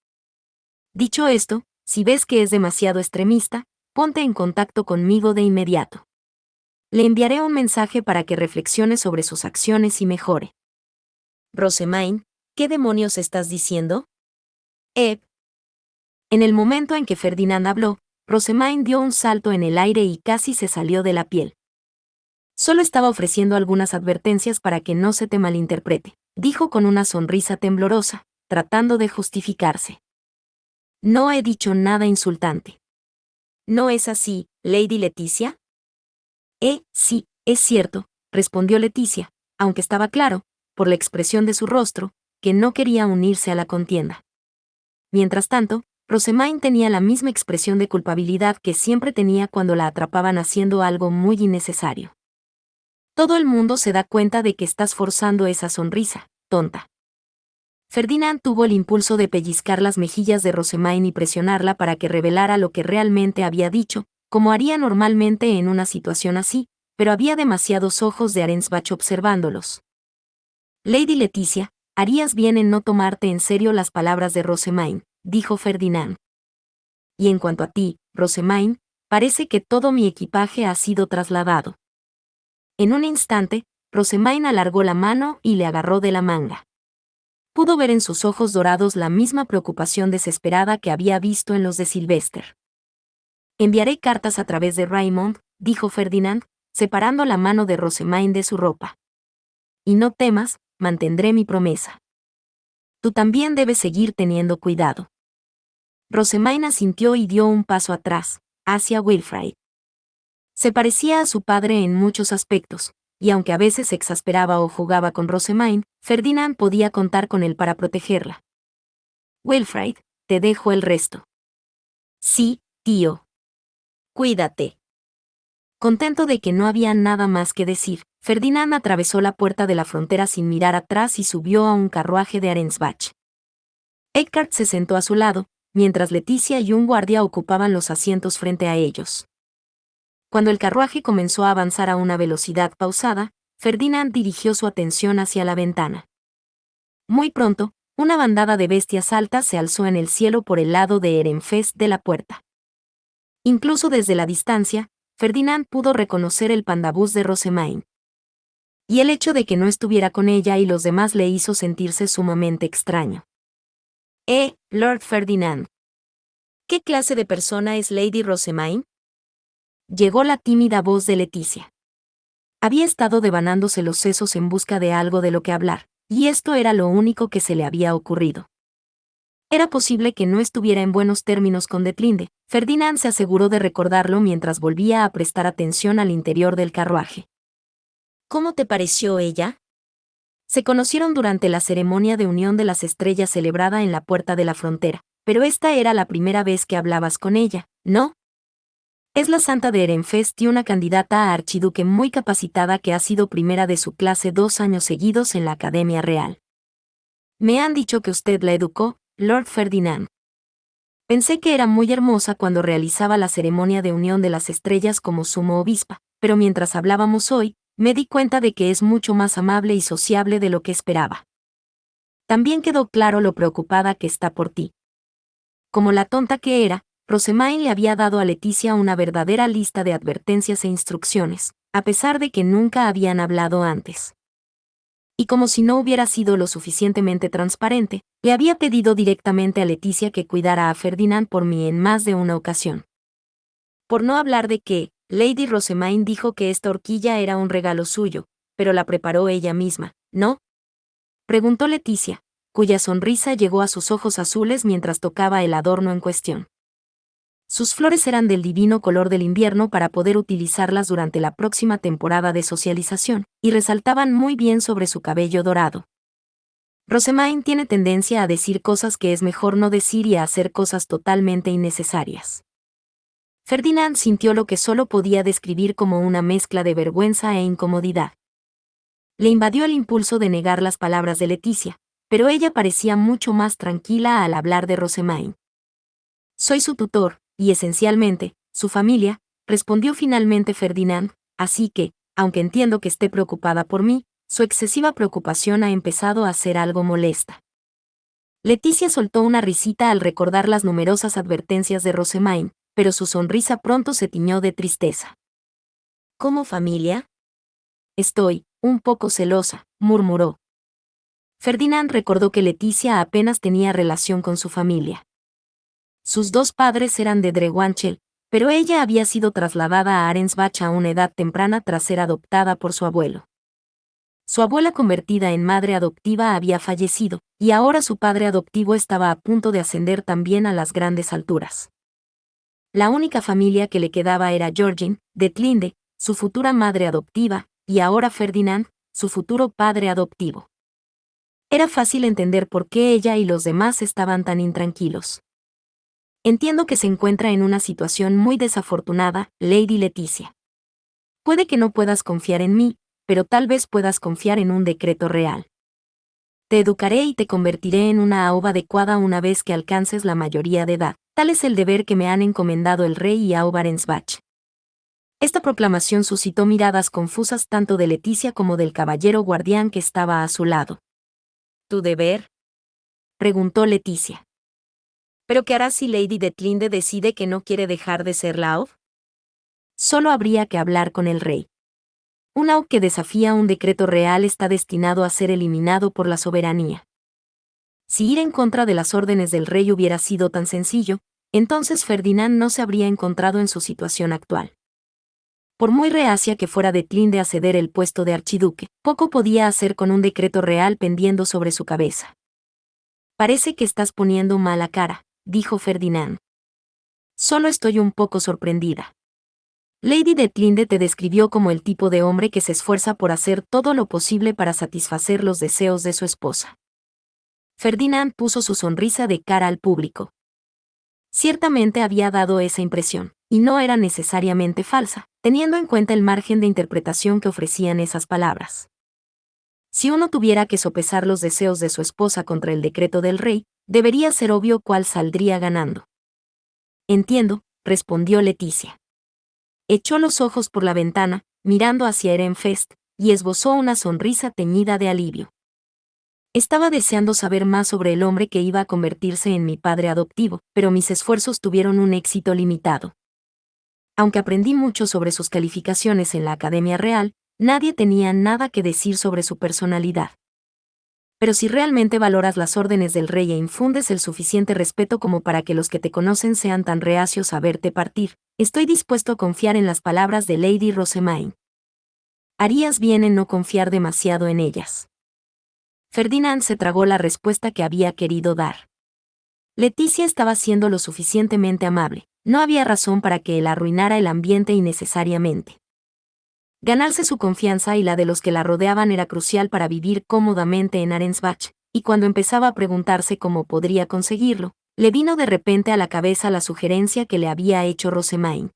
A: Dicho esto, si ves que es demasiado extremista, ponte en contacto conmigo de inmediato. Le enviaré un mensaje para que reflexione sobre sus acciones y mejore. Rosamine, ¿qué demonios estás diciendo? En el momento en que Ferdinand habló, Rosamine dio un salto en el aire y casi se salió de la piel. Solo estaba ofreciendo algunas advertencias para que no se te malinterprete, dijo con una sonrisa temblorosa, tratando de justificarse. No he dicho nada insultante. ¿No es así, Lady Leticia? Sí, es cierto, respondió Leticia, aunque estaba claro, por la expresión de su rostro, que no quería unirse a la contienda. Mientras tanto, Rosamine tenía la misma expresión de culpabilidad que siempre tenía cuando la atrapaban haciendo algo muy innecesario. Todo el mundo se da cuenta de que estás forzando esa sonrisa, tonta. Ferdinand tuvo el impulso de pellizcar las mejillas de Rosamine y presionarla para que revelara lo que realmente había dicho, como haría normalmente en una situación así, pero había demasiados ojos de Arensbach observándolos. Lady Leticia, harías bien en no tomarte en serio las palabras de Rosamine, dijo Ferdinand. Y en cuanto a ti, Rosamine, parece que todo mi equipaje ha sido trasladado. En un instante, Rosamine alargó la mano y le agarró de la manga. Pudo ver en sus ojos dorados la misma preocupación desesperada que había visto en los de Sylvester. Enviaré cartas a través de Raymond, dijo Ferdinand, separando la mano de Rosamine de su ropa. Y no temas, mantendré mi promesa. Tú también debes seguir teniendo cuidado. Rosamine asintió y dio un paso atrás, hacia Wilfrid. Se parecía a su padre en muchos aspectos, y aunque a veces se exasperaba o jugaba con Rosamine, Ferdinand podía contar con él para protegerla. Wilfrid, te dejo el resto. Sí, tío. Cuídate. Contento de que no había nada más que decir, Ferdinand atravesó la puerta de la frontera sin mirar atrás y subió a un carruaje de Arensbach. Eckhart se sentó a su lado, mientras Leticia y un guardia ocupaban los asientos frente a ellos. Cuando el carruaje comenzó a avanzar a una velocidad pausada, Ferdinand dirigió su atención hacia la ventana. Muy pronto, una bandada de bestias altas se alzó en el cielo por el lado de Ehrenfest de la puerta. Incluso desde la distancia, Ferdinand pudo reconocer el pandabús de Rosamine. Y el hecho de que no estuviera con ella y los demás le hizo sentirse sumamente extraño. Lord Ferdinand. ¿Qué clase de persona es Lady Rosamine? Llegó la tímida voz de Leticia. Había estado devanándose los sesos en busca de algo de lo que hablar, y esto era lo único que se le había ocurrido. Era posible que no estuviera en buenos términos con Detlinde. Ferdinand se aseguró de recordarlo mientras volvía a prestar atención al interior del carruaje. ¿Cómo te pareció ella? Se conocieron durante la ceremonia de unión de las estrellas celebrada en la puerta de la frontera, pero esta era la primera vez que hablabas con ella, ¿no? Es la santa de Ehrenfest y una candidata a archiduque muy capacitada que ha sido primera de su clase 2 años seguidos en la Academia Real. Me han dicho que usted la educó, Lord Ferdinand. Pensé que era muy hermosa cuando realizaba la ceremonia de unión de las estrellas como sumo obispa, pero mientras hablábamos hoy, me di cuenta de que es mucho más amable y sociable de lo que esperaba. También quedó claro lo preocupada que está por ti. Como la tonta que era, Rosemaine le había dado a Leticia una verdadera lista de advertencias e instrucciones, a pesar de que nunca habían hablado antes. Y como si no hubiera sido lo suficientemente transparente, le había pedido directamente a Leticia que cuidara a Ferdinand por mí en más de una ocasión. Por no hablar de que, Lady Rosemaine dijo que esta horquilla era un regalo suyo, pero la preparó ella misma, ¿no? Preguntó Leticia, cuya sonrisa llegó a sus ojos azules mientras tocaba el adorno en cuestión. Sus flores eran del divino color del invierno para poder utilizarlas durante la próxima temporada de socialización, y resaltaban muy bien sobre su cabello dorado. Rosemaine tiene tendencia a decir cosas que es mejor no decir y a hacer cosas totalmente innecesarias. Ferdinand sintió lo que solo podía describir como una mezcla de vergüenza e incomodidad. Le invadió el impulso de negar las palabras de Leticia, pero ella parecía mucho más tranquila al hablar de Rosemaine. Soy su tutor, y esencialmente, su familia, respondió finalmente Ferdinand, así que, aunque entiendo que esté preocupada por mí, su excesiva preocupación ha empezado a ser algo molesta. Leticia soltó una risita al recordar las numerosas advertencias de Rosemaine, pero su sonrisa pronto se tiñó de tristeza. ¿Cómo familia? Estoy, un poco celosa, murmuró. Ferdinand recordó que Leticia apenas tenía relación con su familia. Sus dos padres eran de Drewanchel, pero ella había sido trasladada a Arensbach a una edad temprana tras ser adoptada por su abuelo. Su abuela convertida en madre adoptiva había fallecido, y ahora su padre adoptivo estaba a punto de ascender también a las grandes alturas. La única familia que le quedaba era Georgine, de Tlinde, su futura madre adoptiva, y ahora Ferdinand, su futuro padre adoptivo. Era fácil entender por qué ella y los demás estaban tan intranquilos. Entiendo que se encuentra en una situación muy desafortunada, Lady Leticia. Puede que no puedas confiar en mí, pero tal vez puedas confiar en un decreto real. Te educaré y te convertiré en una aoba adecuada una vez que alcances la mayoría de edad. Tal es el deber que me han encomendado el rey y Aoba Arensbach. Esta proclamación suscitó miradas confusas tanto de Leticia como del caballero guardián que estaba a su lado. ¿Tu deber?, preguntó Leticia. ¿Pero qué harás si Lady de Tlinde decide que no quiere dejar de ser la Aob? Solo habría que hablar con el rey. Un Aob que desafía un decreto real está destinado a ser eliminado por la soberanía. Si ir en contra de las órdenes del rey hubiera sido tan sencillo, entonces Ferdinand no se habría encontrado en su situación actual. Por muy reacia que fuera de Tlinde a ceder el puesto de archiduque, poco podía hacer con un decreto real pendiendo sobre su cabeza. Parece que estás poniendo mala cara, dijo Ferdinand. Solo estoy un poco sorprendida. Lady de Tlinde te describió como el tipo de hombre que se esfuerza por hacer todo lo posible para satisfacer los deseos de su esposa. Ferdinand puso su sonrisa de cara al público. Ciertamente había dado esa impresión, y no era necesariamente falsa, teniendo en cuenta el margen de interpretación que ofrecían esas palabras. Si uno tuviera que sopesar los deseos de su esposa contra el decreto del rey, debería ser obvio cuál saldría ganando. Entiendo, respondió Leticia. Echó los ojos por la ventana, mirando hacia Ehrenfest, y esbozó una sonrisa teñida de alivio. Estaba deseando saber más sobre el hombre que iba a convertirse en mi padre adoptivo, pero mis esfuerzos tuvieron un éxito limitado. Aunque aprendí mucho sobre sus calificaciones en la Academia Real, nadie tenía nada que decir sobre su personalidad. Pero si realmente valoras las órdenes del rey e infundes el suficiente respeto como para que los que te conocen sean tan reacios a verte partir, estoy dispuesto a confiar en las palabras de Lady Rosemaine. Harías bien en no confiar demasiado en ellas. Ferdinand se tragó la respuesta que había querido dar. Leticia estaba siendo lo suficientemente amable, no había razón para que él arruinara el ambiente innecesariamente. Ganarse su confianza y la de los que la rodeaban era crucial para vivir cómodamente en Arensbach, y cuando empezaba a preguntarse cómo podría conseguirlo, le vino de repente a la cabeza la sugerencia que le había hecho Rosemaine.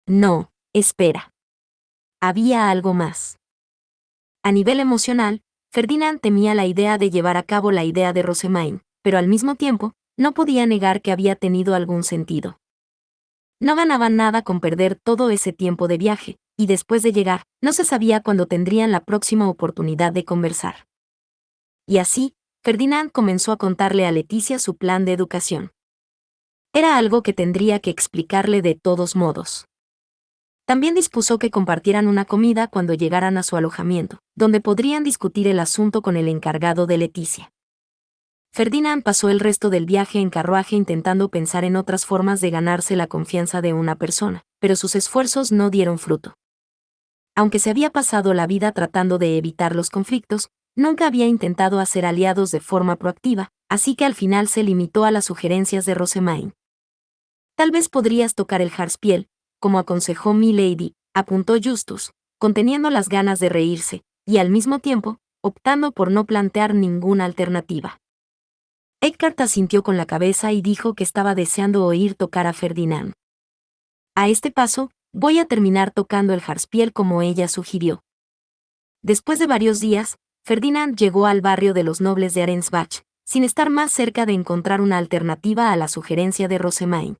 A: No, espera. Había algo más. A nivel emocional, Ferdinand temía la idea de llevar a cabo la idea de Rosemaine, pero al mismo tiempo, no podía negar que había tenido algún sentido. No ganaban nada con perder todo ese tiempo de viaje, y después de llegar, no se sabía cuándo tendrían la próxima oportunidad de conversar. Y así, Ferdinand comenzó a contarle a Leticia su plan de educación. Era algo que tendría que explicarle de todos modos. También dispuso que compartieran una comida cuando llegaran a su alojamiento, donde podrían discutir el asunto con el encargado de Leticia. Ferdinand pasó el resto del viaje en carruaje intentando pensar en otras formas de ganarse la confianza de una persona, pero sus esfuerzos no dieron fruto. Aunque se había pasado la vida tratando de evitar los conflictos, nunca había intentado hacer aliados de forma proactiva, así que al final se limitó a las sugerencias de Rosemaine. Tal vez podrías tocar el jarspiel, como aconsejó Milady, apuntó Justus, conteniendo las ganas de reírse, y al mismo tiempo, optando por no plantear ninguna alternativa. Eckhart asintió con la cabeza y dijo que estaba deseando oír tocar a Ferdinand. A este paso, voy a terminar tocando el jarspiel como ella sugirió. Después de varios días, Ferdinand llegó al barrio de los nobles de Arensbach, sin estar más cerca de encontrar una alternativa a la sugerencia de Rosemaine.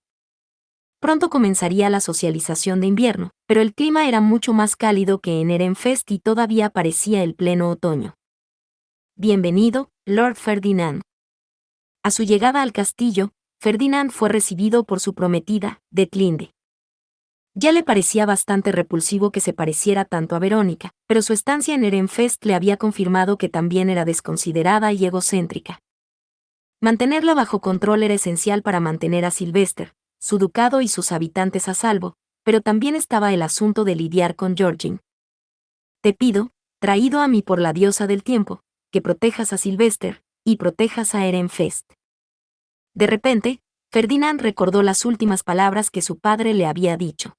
A: Pronto comenzaría la socialización de invierno, pero el clima era mucho más cálido que en Ehrenfest y todavía parecía el pleno otoño. Bienvenido, Lord Ferdinand. A su llegada al castillo, Ferdinand fue recibido por su prometida, Detlinde. Ya le parecía bastante repulsivo que se pareciera tanto a Verónica, pero su estancia en Ehrenfest le había confirmado que también era desconsiderada y egocéntrica. Mantenerla bajo control era esencial para mantener a Sylvester, su ducado y sus habitantes a salvo, pero también estaba el asunto de lidiar con Georgine. Te pido, traído a mí por la diosa del tiempo, que protejas a Sylvester, y protejas a Ehrenfest. De repente, Ferdinand recordó las últimas palabras que su padre le había dicho.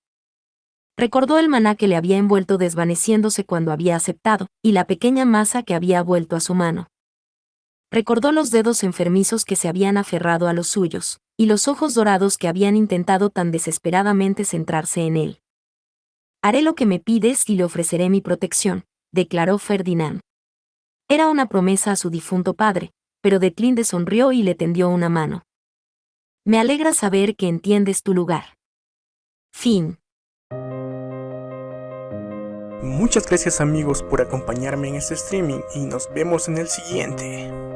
A: Recordó el maná que le había envuelto desvaneciéndose cuando había aceptado, y la pequeña masa que había vuelto a su mano. Recordó los dedos enfermizos que se habían aferrado a los suyos, y los ojos dorados que habían intentado tan desesperadamente centrarse en él. Haré lo que me pides y le ofreceré mi protección, declaró Ferdinand. Era una promesa a su difunto padre, pero Detlinde sonrió y le tendió una mano. Me alegra saber que entiendes tu lugar. Fin.
B: Muchas gracias amigos por acompañarme en este streaming y nos vemos en el siguiente.